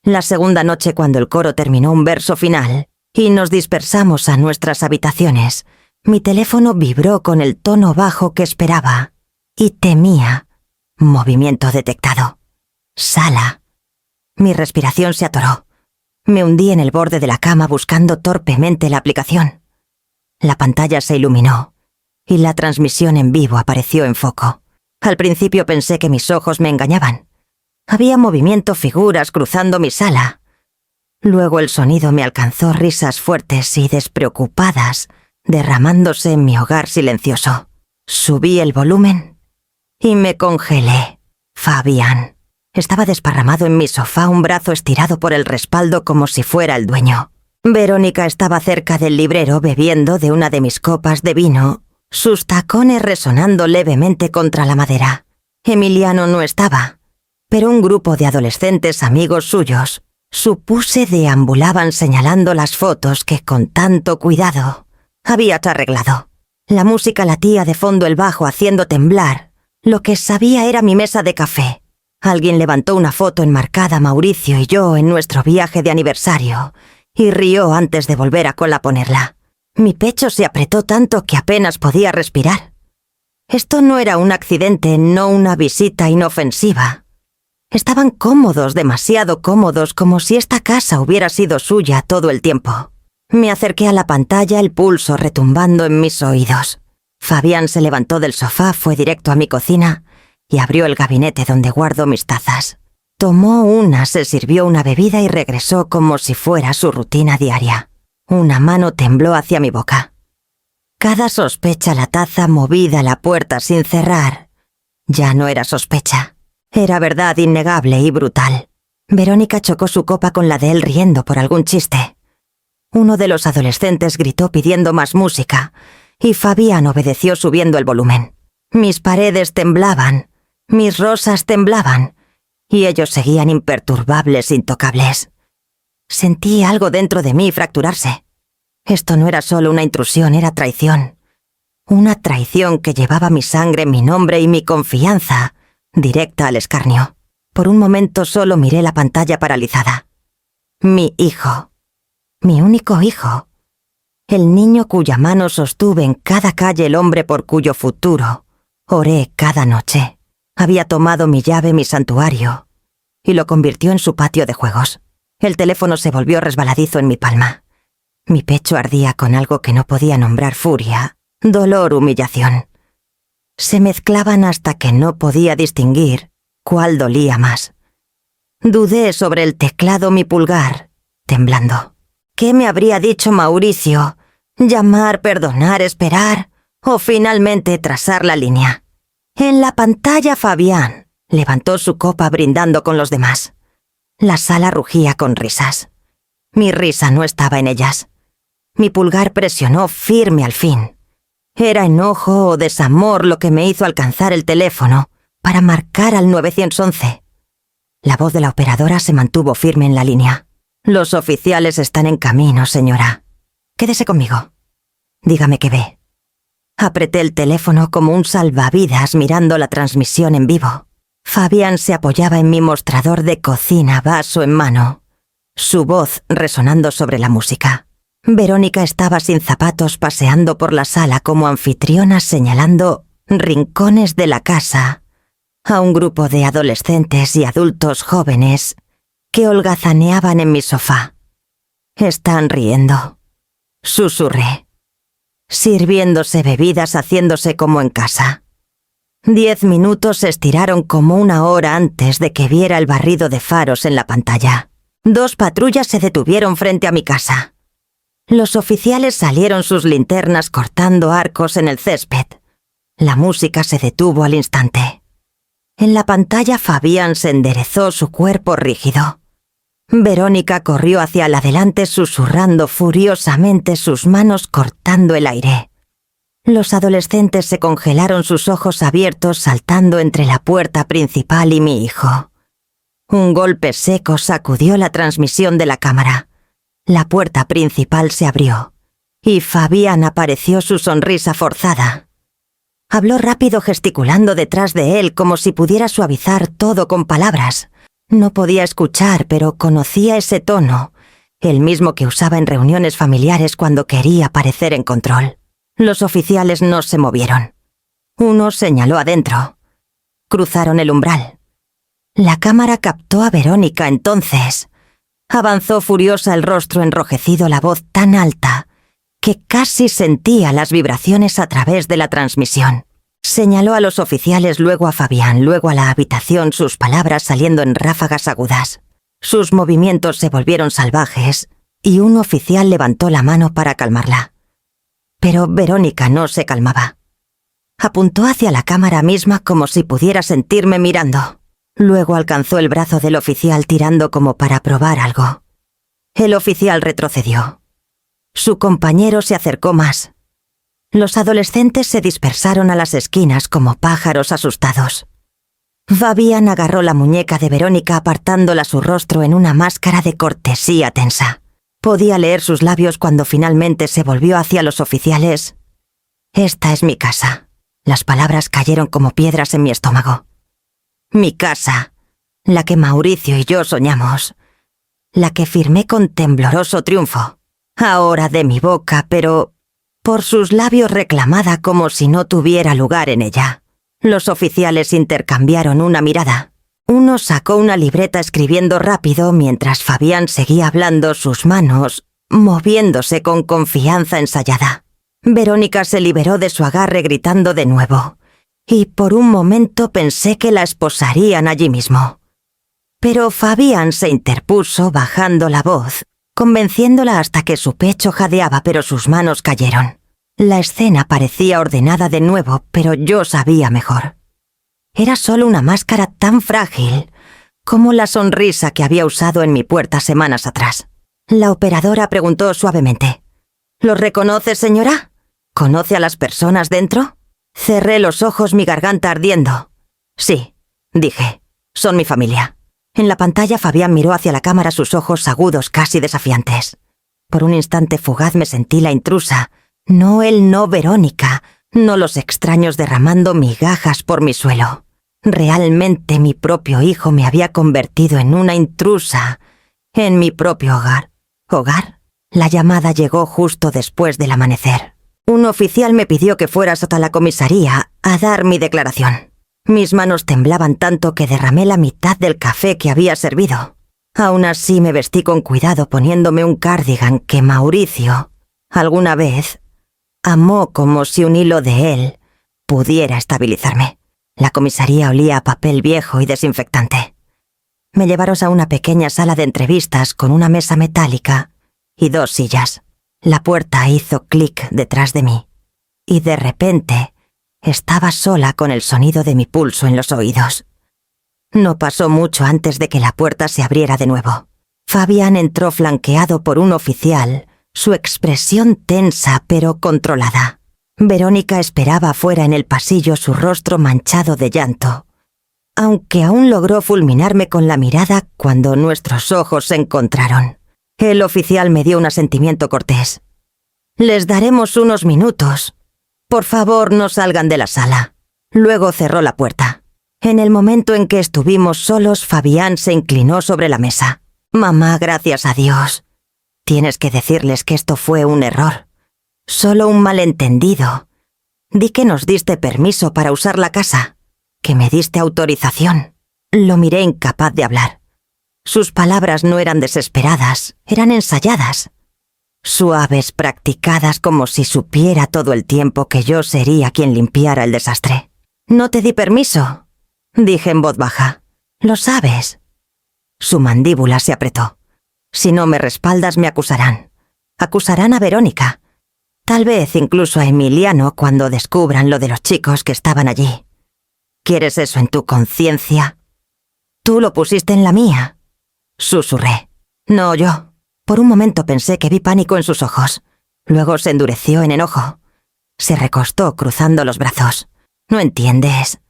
La segunda noche, cuando el coro terminó un verso final y nos dispersamos a nuestras habitaciones, mi teléfono vibró con el tono bajo que esperaba y temía. Movimiento detectado. Sala. Mi respiración se atoró. Me hundí en el borde de la cama buscando torpemente la aplicación. La pantalla se iluminó y la transmisión en vivo apareció en foco. Al principio pensé que mis ojos me engañaban. Había movimiento, figuras cruzando mi sala. Luego el sonido me alcanzó, risas fuertes y despreocupadas derramándose en mi hogar silencioso. Subí el volumen y me congelé. Fabián. Estaba desparramado en mi sofá, un brazo estirado por el respaldo como si fuera el dueño. Verónica estaba cerca del librero bebiendo de una de mis copas de vino, sus tacones resonando levemente contra la madera. Emiliano no estaba, pero un grupo de adolescentes amigos suyos, supuse, deambulaban señalando las fotos que con tanto cuidado había arreglado. La música latía de fondo, el bajo haciendo temblar. Lo que sabía era mi mesa de café. Alguien levantó una foto enmarcada Mauricio y yo en nuestro viaje de aniversario y rió antes de volver a ponerla. Mi pecho se apretó tanto que apenas podía respirar. Esto no era un accidente, no una visita inofensiva. Estaban cómodos, demasiado cómodos, como si esta casa hubiera sido suya todo el tiempo. Me acerqué a la pantalla, el pulso retumbando en mis oídos. Fabián se levantó del sofá, fue directo a mi cocina y abrió el gabinete donde guardo mis tazas. Tomó una, se sirvió una bebida y regresó como si fuera su rutina diaria. Una mano tembló hacia mi boca. Cada sospecha la taza movida a la puerta sin cerrar. Ya no era sospecha. Era verdad innegable y brutal. Verónica chocó su copa con la de él riendo por algún chiste. Uno de los adolescentes gritó pidiendo más música, y Fabián obedeció subiendo el volumen. Mis paredes temblaban, mis rosas temblaban, y ellos seguían imperturbables, intocables. Sentí algo dentro de mí fracturarse. Esto no era solo una intrusión, era traición. Una traición que llevaba mi sangre, mi nombre y mi confianza directa al escarnio. Por un momento solo miré la pantalla paralizada. Mi hijo. Mi único hijo. El niño cuya mano sostuve en cada calle, el hombre por cuyo futuro oré cada noche. Había tomado mi llave, mi santuario, y lo convirtió en su patio de juegos. El teléfono se volvió resbaladizo en mi palma. Mi pecho ardía con algo que no podía nombrar: furia, dolor, humillación. Se mezclaban hasta que no podía distinguir cuál dolía más. Dudé sobre el teclado, mi pulgar, temblando. ¿Qué me habría dicho Mauricio? ¿Llamar, perdonar, esperar? ¿O finalmente trazar la línea? En la pantalla, Fabián levantó su copa brindando con los demás. La sala rugía con risas. Mi risa no estaba en ellas. Mi pulgar presionó firme al fin. Era enojo o desamor lo que me hizo alcanzar el teléfono para marcar al 911. La voz de la operadora se mantuvo firme en la línea. Los oficiales están en camino, señora. Quédese conmigo. Dígame qué ve. Apreté el teléfono como un salvavidas mirando la transmisión en vivo. Fabián se apoyaba en mi mostrador de cocina, vaso en mano, su voz resonando sobre la música. Verónica estaba sin zapatos paseando por la sala como anfitriona señalando rincones de la casa a un grupo de adolescentes y adultos jóvenes que holgazaneaban en mi sofá. Están riendo, susurré, sirviéndose bebidas, haciéndose como en casa. 10 minutos se estiraron como una hora antes de que viera el barrido de faros en la pantalla. 2 patrullas se detuvieron frente a mi casa. Los oficiales salieron sus linternas cortando arcos en el césped. La música se detuvo al instante. En la pantalla Fabián se enderezó, su cuerpo rígido. Verónica corrió hacia el adelante susurrando furiosamente, sus manos cortando el aire. Los adolescentes se congelaron, sus ojos abiertos saltando entre la puerta principal y mi hijo. Un golpe seco sacudió la transmisión de la cámara. La puerta principal se abrió, y Fabián apareció, su sonrisa forzada. Habló rápido, gesticulando detrás de él como si pudiera suavizar todo con palabras. No podía escuchar, pero conocía ese tono, el mismo que usaba en reuniones familiares cuando quería parecer en control. Los oficiales no se movieron. Uno señaló adentro. Cruzaron el umbral. La cámara captó a Verónica entonces. Avanzó furiosa, el rostro enrojecido, la voz tan alta que casi sentía las vibraciones a través de la transmisión. Señaló a los oficiales, luego a Fabián, luego a la habitación, sus palabras saliendo en ráfagas agudas. Sus movimientos se volvieron salvajes y un oficial levantó la mano para calmarla. Pero Verónica no se calmaba. Apuntó hacia la cámara misma como si pudiera sentirme mirando. Luego alcanzó el brazo del oficial tirando como para probar algo. El oficial retrocedió. Su compañero se acercó más. Los adolescentes se dispersaron a las esquinas como pájaros asustados. Fabián agarró la muñeca de Verónica apartándola su rostro en una máscara de cortesía tensa. Podía leer sus labios cuando finalmente se volvió hacia los oficiales. Esta es mi casa. Las palabras cayeron como piedras en mi estómago. Mi casa, la que Mauricio y yo soñamos, la que firmé con tembloroso triunfo. Ahora de mi boca, pero por sus labios reclamada como si no tuviera lugar en ella. Los oficiales intercambiaron una mirada. Uno sacó una libreta escribiendo rápido mientras Fabián seguía hablando, sus manos moviéndose con confianza ensayada. Verónica se liberó de su agarre gritando de nuevo, y por un momento pensé que la esposarían allí mismo. Pero Fabián se interpuso bajando la voz, convenciéndola hasta que su pecho jadeaba pero sus manos cayeron. La escena parecía ordenada de nuevo, pero yo sabía mejor. Era solo una máscara tan frágil como la sonrisa que había usado en mi puerta semanas atrás. La operadora preguntó suavemente: ¿Lo reconoce, señora? ¿Conoce a las personas dentro? Cerré los ojos, mi garganta ardiendo. Sí, dije, son mi familia. En la pantalla Fabián miró hacia la cámara, sus ojos agudos, casi desafiantes. Por un instante fugaz me sentí la intrusa. No él, no Verónica, no los extraños derramando migajas por mi suelo. Realmente mi propio hijo me había convertido en una intrusa, en mi propio hogar. ¿Hogar? La llamada llegó justo después del amanecer. Un oficial me pidió que fuera hasta la comisaría a dar mi declaración. Mis manos temblaban tanto que derramé la mitad del café que había servido. Aún así me vestí con cuidado, poniéndome un cardigan que Mauricio, alguna vez, amó como si un hilo de él pudiera estabilizarme. La comisaría olía a papel viejo y desinfectante. Me llevaron a una pequeña sala de entrevistas con una mesa metálica y 2 sillas. La puerta hizo clic detrás de mí, y de repente estaba sola con el sonido de mi pulso en los oídos. No pasó mucho antes de que la puerta se abriera de nuevo. Fabián entró flanqueado por un oficial, su expresión tensa pero controlada. Verónica esperaba afuera en el pasillo, su rostro manchado de llanto, aunque aún logró fulminarme con la mirada cuando nuestros ojos se encontraron. El oficial me dio un asentimiento cortés. Les daremos unos minutos. Por favor, no salgan de la sala. Luego cerró la puerta. En el momento en que estuvimos solos, Fabián se inclinó sobre la mesa. Mamá, gracias a Dios. Tienes que decirles que esto fue un error. Solo un malentendido. Di que nos diste permiso para usar la casa. Que me diste autorización. Lo miré incapaz de hablar. Sus palabras no eran desesperadas, eran ensayadas. Suaves, practicadas, como si supiera todo el tiempo que yo sería quien limpiara el desastre. No te di permiso, dije en voz baja. Lo sabes. Su mandíbula se apretó. Si no me respaldas me acusarán. Acusarán a Verónica. Tal vez incluso a Emiliano cuando descubran lo de los chicos que estaban allí. ¿Quieres eso en tu conciencia? Tú lo pusiste en la mía. Susurré. No yo. Por un momento pensé que vi pánico en sus ojos. Luego se endureció en enojo. Se recostó cruzando los brazos. ¿No entiendes?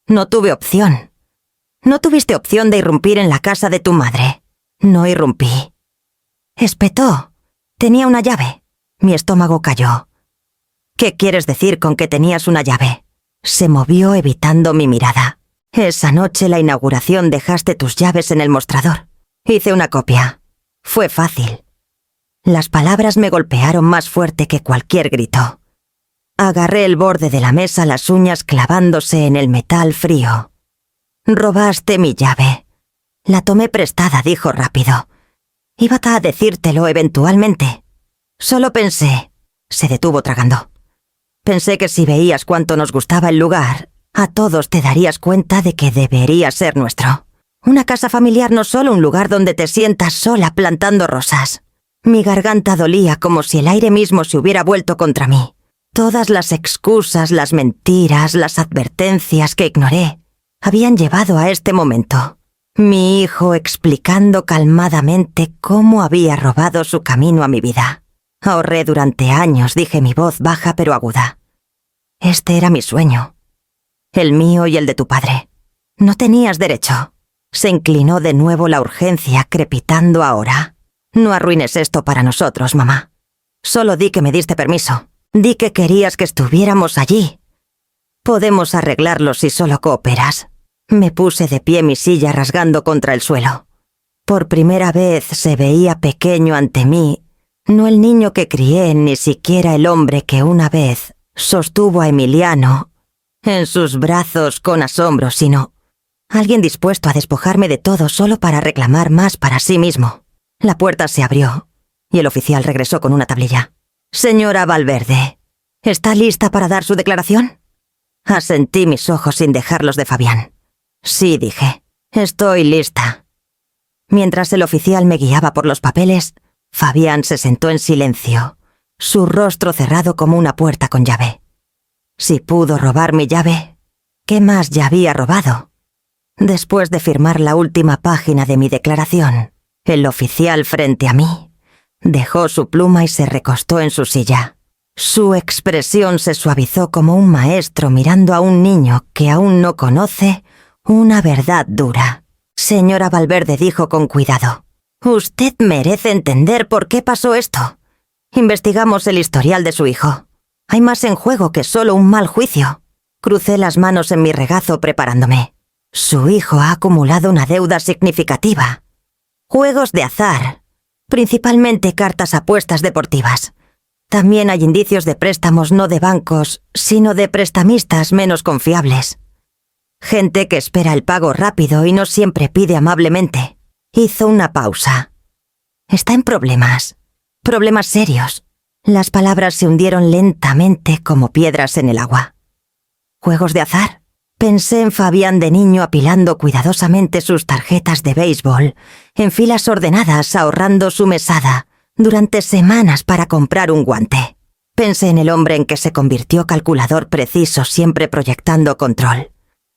No tuve opción. No tuviste opción de irrumpir en la casa de tu madre. No irrumpí. Espetó. Tenía una llave. Mi estómago cayó. ¿Qué quieres decir con que tenías una llave? Se movió evitando mi mirada. Esa noche la inauguración dejaste tus llaves en el mostrador. Hice una copia. Fue fácil. Las palabras me golpearon más fuerte que cualquier grito. Agarré el borde de la mesa, las uñas clavándose en el metal frío. Robaste mi llave. La tomé prestada, dijo rápido. Iba a decírtelo eventualmente. Solo pensé. Se detuvo tragando. Pensé que si veías cuánto nos gustaba el lugar, a todos te darías cuenta de que debería ser nuestro. Una casa familiar, no solo un lugar donde te sientas sola plantando rosas. Mi garganta dolía como si el aire mismo se hubiera vuelto contra mí. Todas las excusas, las mentiras, las advertencias que ignoré habían llevado a este momento. Mi hijo explicando calmadamente cómo había robado su camino a mi vida. Ahorré durante años, dije, mi voz baja pero aguda. Este era mi sueño. El mío y el de tu padre. No tenías derecho. Se inclinó de nuevo la urgencia, crepitando ahora. No arruines esto para nosotros, mamá. Solo di que me diste permiso. Di que querías que estuviéramos allí. Podemos arreglarlo si solo cooperas. Me puse de pie en mi silla rasgando contra el suelo. Por primera vez se veía pequeño ante mí, no el niño que crié, ni siquiera el hombre que una vez sostuvo a Emiliano en sus brazos con asombro, sino alguien dispuesto a despojarme de todo solo para reclamar más para sí mismo. La puerta se abrió y el oficial regresó con una tablilla. Señora Valverde, ¿está lista para dar su declaración? Asentí mis ojos sin dejarlos de Fabián. Sí, dije. Estoy lista. Mientras el oficial me guiaba por los papeles, Fabián se sentó en silencio, su rostro cerrado como una puerta con llave. Si pudo robar mi llave, ¿qué más ya había robado? Después de firmar la última página de mi declaración, el oficial frente a mí dejó su pluma y se recostó en su silla. Su expresión se suavizó como un maestro mirando a un niño que aún no conoce una verdad dura. Señora Valverde, dijo con cuidado, usted merece entender por qué pasó esto. Investigamos el historial de su hijo. Hay más en juego que solo un mal juicio. Crucé las manos en mi regazo preparándome. Su hijo ha acumulado una deuda significativa. Juegos de azar, principalmente cartas apuestas deportivas. También hay indicios de préstamos no de bancos, sino de prestamistas menos confiables. Gente que espera el pago rápido y no siempre pide amablemente. Hizo una pausa. Está en problemas. Problemas serios. Las palabras se hundieron lentamente como piedras en el agua. ¿Juegos de azar? Pensé en Fabián de niño apilando cuidadosamente sus tarjetas de béisbol, en filas ordenadas ahorrando su mesada, durante semanas para comprar un guante. Pensé en el hombre en que se convirtió calculador preciso siempre proyectando control.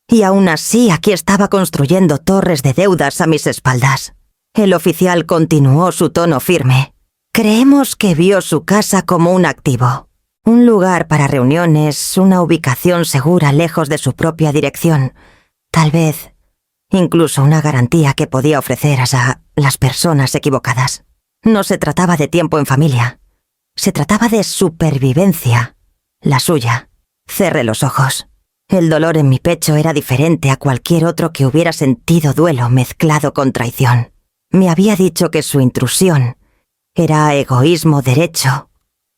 Y aún así aquí estaba construyendo torres de deudas a mis espaldas. El oficial continuó su tono firme. Creemos que vio su casa como un activo. Un lugar para reuniones, una ubicación segura lejos de su propia dirección. Tal vez, incluso una garantía que podía ofrecer a las personas equivocadas. No se trataba de tiempo en familia. Se trataba de supervivencia. La suya. Cerré los ojos. El dolor en mi pecho era diferente a cualquier otro que hubiera sentido duelo mezclado con traición. Me había dicho que su intrusión era egoísmo derecho,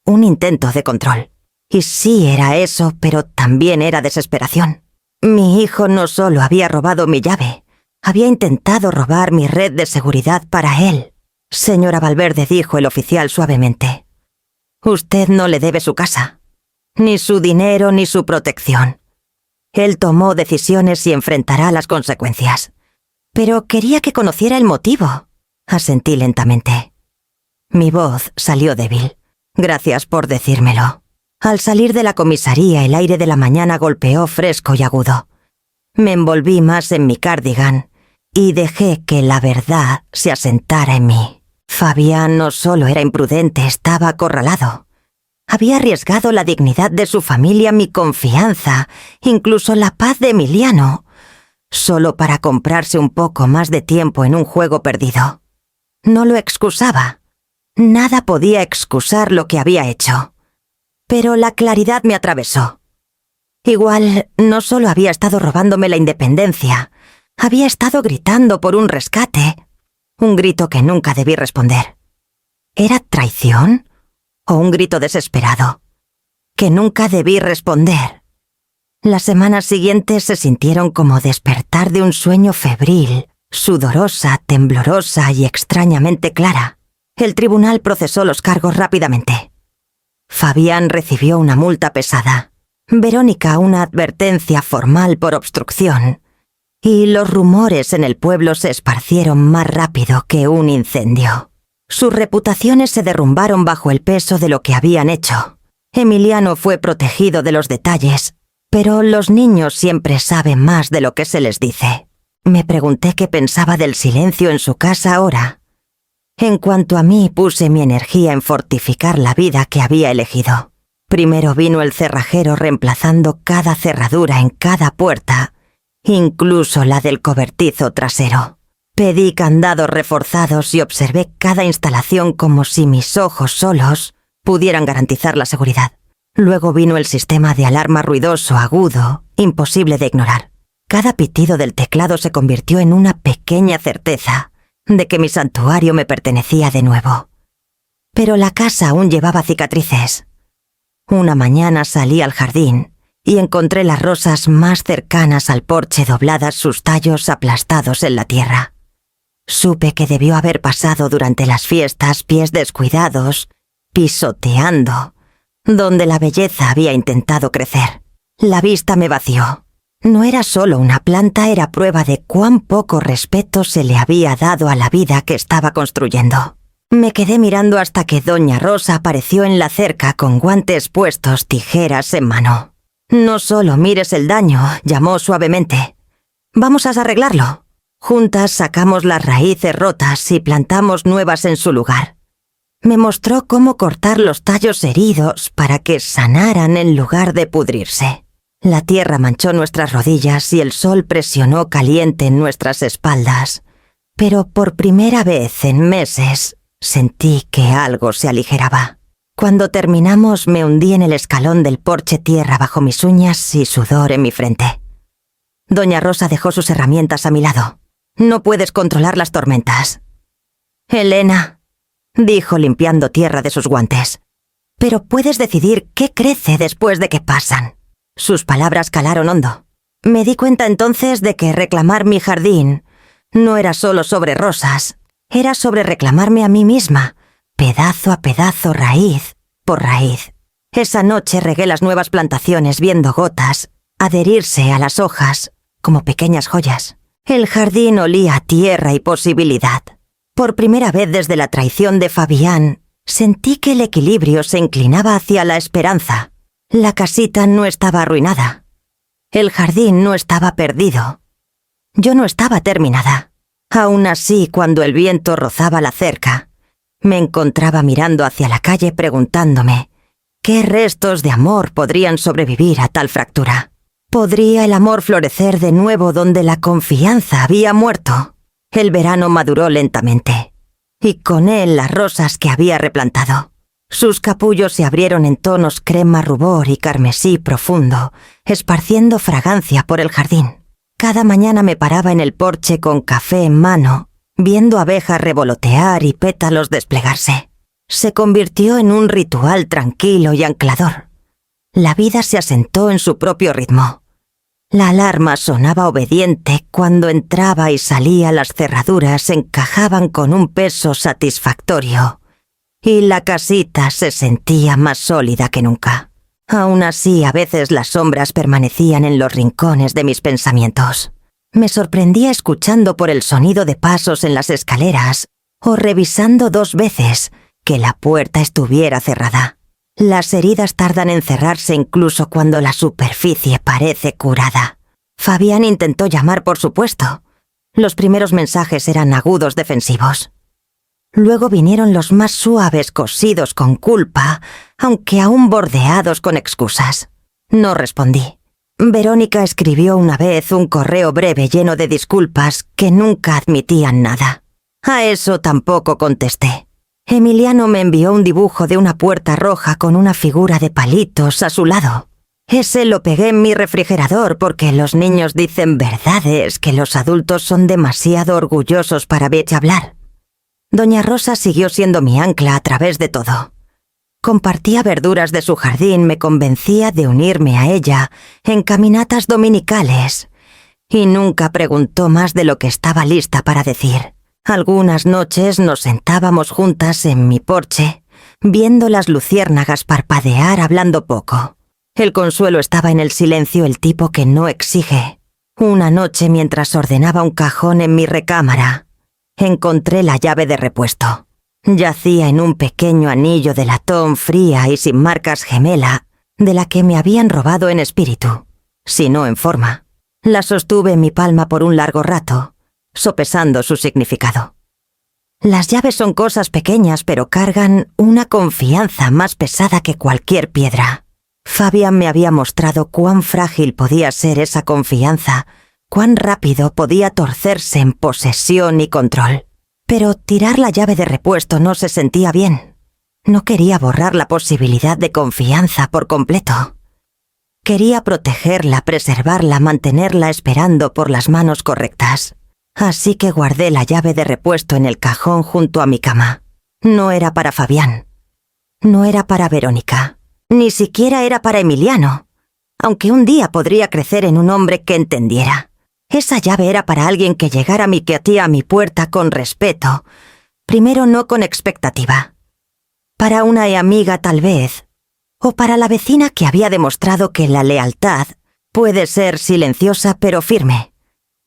un intento de control. Y sí era eso, pero también era desesperación. Mi hijo no solo había robado mi llave, había intentado robar mi red de seguridad para él. Señora Valverde, dijo el oficial suavemente, usted no le debe su casa, ni su dinero ni su protección. Él tomó decisiones y enfrentará las consecuencias. Pero quería que conociera el motivo. Asentí lentamente. Mi voz salió débil. Gracias por decírmelo. Al salir de la comisaría, el aire de la mañana golpeó fresco y agudo. Me envolví más en mi cardigan y dejé que la verdad se asentara en mí. Fabián no solo era imprudente, estaba acorralado. Había arriesgado la dignidad de su familia, mi confianza, incluso la paz de Emiliano, solo para comprarse un poco más de tiempo en un juego perdido. No lo excusaba. Nada podía excusar lo que había hecho. Pero la claridad me atravesó. Igual, no solo había estado robándome la independencia, había estado gritando por un rescate, un grito que nunca debí responder. ¿Era traición? ¿O un grito desesperado que nunca debí responder? Las semanas siguientes se sintieron como despertar de un sueño febril, sudorosa, temblorosa y extrañamente clara. El tribunal procesó los cargos rápidamente. Fabián recibió una multa pesada, Verónica una advertencia formal por obstrucción, y los rumores en el pueblo se esparcieron más rápido que un incendio. Sus reputaciones se derrumbaron bajo el peso de lo que habían hecho. Emiliano fue protegido de los detalles, pero los niños siempre saben más de lo que se les dice. Me pregunté qué pensaba del silencio en su casa ahora. En cuanto a mí, puse mi energía en fortificar la vida que había elegido. Primero vino el cerrajero reemplazando cada cerradura en cada puerta, incluso la del cobertizo trasero. Pedí candados reforzados y observé cada instalación como si mis ojos solos pudieran garantizar la seguridad. Luego vino el sistema de alarma ruidoso, agudo, imposible de ignorar. Cada pitido del teclado se convirtió en una pequeña certeza de que mi santuario me pertenecía de nuevo. Pero la casa aún llevaba cicatrices. Una mañana salí al jardín y encontré las rosas más cercanas al porche dobladas, sus tallos aplastados en la tierra. Supe que debió haber pasado durante las fiestas, pies descuidados, pisoteando, donde la belleza había intentado crecer. La vista me vació. No era solo una planta, era prueba de cuán poco respeto se le había dado a la vida que estaba construyendo. Me quedé mirando hasta que doña Rosa apareció en la cerca con guantes puestos, tijeras en mano. «No solo mires el daño», llamó suavemente. «Vamos a arreglarlo». Juntas sacamos las raíces rotas y plantamos nuevas en su lugar. Me mostró cómo cortar los tallos heridos para que sanaran en lugar de pudrirse. La tierra manchó nuestras rodillas y el sol presionó caliente en nuestras espaldas. Pero por primera vez en meses sentí que algo se aligeraba. Cuando terminamos me hundí en el escalón del porche, tierra bajo mis uñas y sudor en mi frente. Doña Rosa dejó sus herramientas a mi lado. «No puedes controlar las tormentas». «Elena», dijo limpiando tierra de sus guantes, «pero puedes decidir qué crece después de que pasan». Sus palabras calaron hondo. Me di cuenta entonces de que reclamar mi jardín no era solo sobre rosas, era sobre reclamarme a mí misma, pedazo a pedazo, raíz por raíz. Esa noche regué las nuevas plantaciones viendo gotas adherirse a las hojas como pequeñas joyas. El jardín olía a tierra y posibilidad. Por primera vez desde la traición de Fabián, sentí que el equilibrio se inclinaba hacia la esperanza. La casita no estaba arruinada. El jardín no estaba perdido. Yo no estaba terminada. Aún así, cuando el viento rozaba la cerca, me encontraba mirando hacia la calle preguntándome qué restos de amor podrían sobrevivir a tal fractura. ¿Podría el amor florecer de nuevo donde la confianza había muerto? El verano maduró lentamente, y con él las rosas que había replantado. Sus capullos se abrieron en tonos crema rubor y carmesí profundo, esparciendo fragancia por el jardín. Cada mañana me paraba en el porche con café en mano, viendo abejas revolotear y pétalos desplegarse. Se convirtió en un ritual tranquilo y anclador. La vida se asentó en su propio ritmo. La alarma sonaba obediente cuando entraba y salía, las cerraduras encajaban con un peso satisfactorio, y la casita se sentía más sólida que nunca. Aún así, a veces las sombras permanecían en los rincones de mis pensamientos. Me sorprendía escuchando por el sonido de pasos en las escaleras o revisando 2 veces que la puerta estuviera cerrada. Las heridas tardan en cerrarse incluso cuando la superficie parece curada. Fabián intentó llamar, por supuesto. Los primeros mensajes eran agudos defensivos. Luego vinieron los más suaves, cosidos con culpa, aunque aún bordeados con excusas. No respondí. Verónica escribió una vez un correo breve lleno de disculpas que nunca admitían nada. A eso tampoco contesté. Emiliano me envió un dibujo de una puerta roja con una figura de palitos a su lado. Ese lo pegué en mi refrigerador porque los niños dicen verdades que los adultos son demasiado orgullosos para ver hablar. Doña Rosa siguió siendo mi ancla a través de todo. Compartía verduras de su jardín, me convencía de unirme a ella en caminatas dominicales y nunca preguntó más de lo que estaba lista para decir. Algunas noches nos sentábamos juntas en mi porche, viendo las luciérnagas parpadear, hablando poco. El consuelo estaba en el silencio, el tipo que no exige. Una noche, mientras ordenaba un cajón en mi recámara, encontré la llave de repuesto. Yacía en un pequeño anillo de latón, fría y sin marcas, gemela, de la que me habían robado en espíritu, si no en forma. La sostuve en mi palma por un largo rato, sopesando su significado. Las llaves son cosas pequeñas, pero cargan una confianza más pesada que cualquier piedra. Fabián me había mostrado cuán frágil podía ser esa confianza, cuán rápido podía torcerse en posesión y control. Pero tirar la llave de repuesto no se sentía bien. No quería borrar la posibilidad de confianza por completo. Quería protegerla, preservarla, mantenerla esperando por las manos correctas. Así que guardé la llave de repuesto en el cajón junto a mi cama. No era para Fabián. No era para Verónica. Ni siquiera era para Emiliano, aunque un día podría crecer en un hombre que entendiera. Esa llave era para alguien que llegara a mi puerta con respeto, primero no con expectativa. Para una amiga tal vez, o para la vecina que había demostrado que la lealtad Puede ser silenciosa pero firme,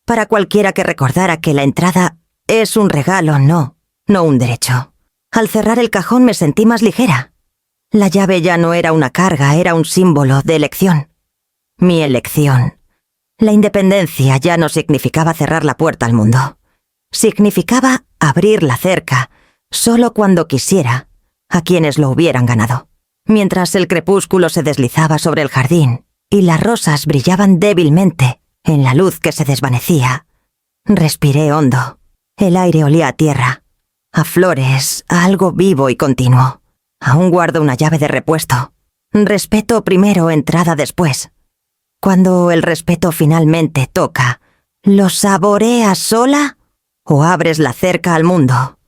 para cualquiera que recordara que la entrada es un regalo, no un derecho. Al cerrar el cajón me sentí más ligera. La llave ya no era una carga, era un símbolo de elección. Mi elección. La independencia ya no significaba cerrar la puerta al mundo. Significaba abrir la cerca, solo cuando quisiera, a quienes lo hubieran ganado. Mientras el crepúsculo se deslizaba sobre el jardín y las rosas brillaban débilmente en la luz que se desvanecía, respiré hondo. El aire olía a tierra, a flores, a algo vivo y continuo. Aún guardo una llave de repuesto. Respeto primero, entrada después. Cuando el respeto finalmente toca, ¿lo saboreas sola o abres la cerca al mundo?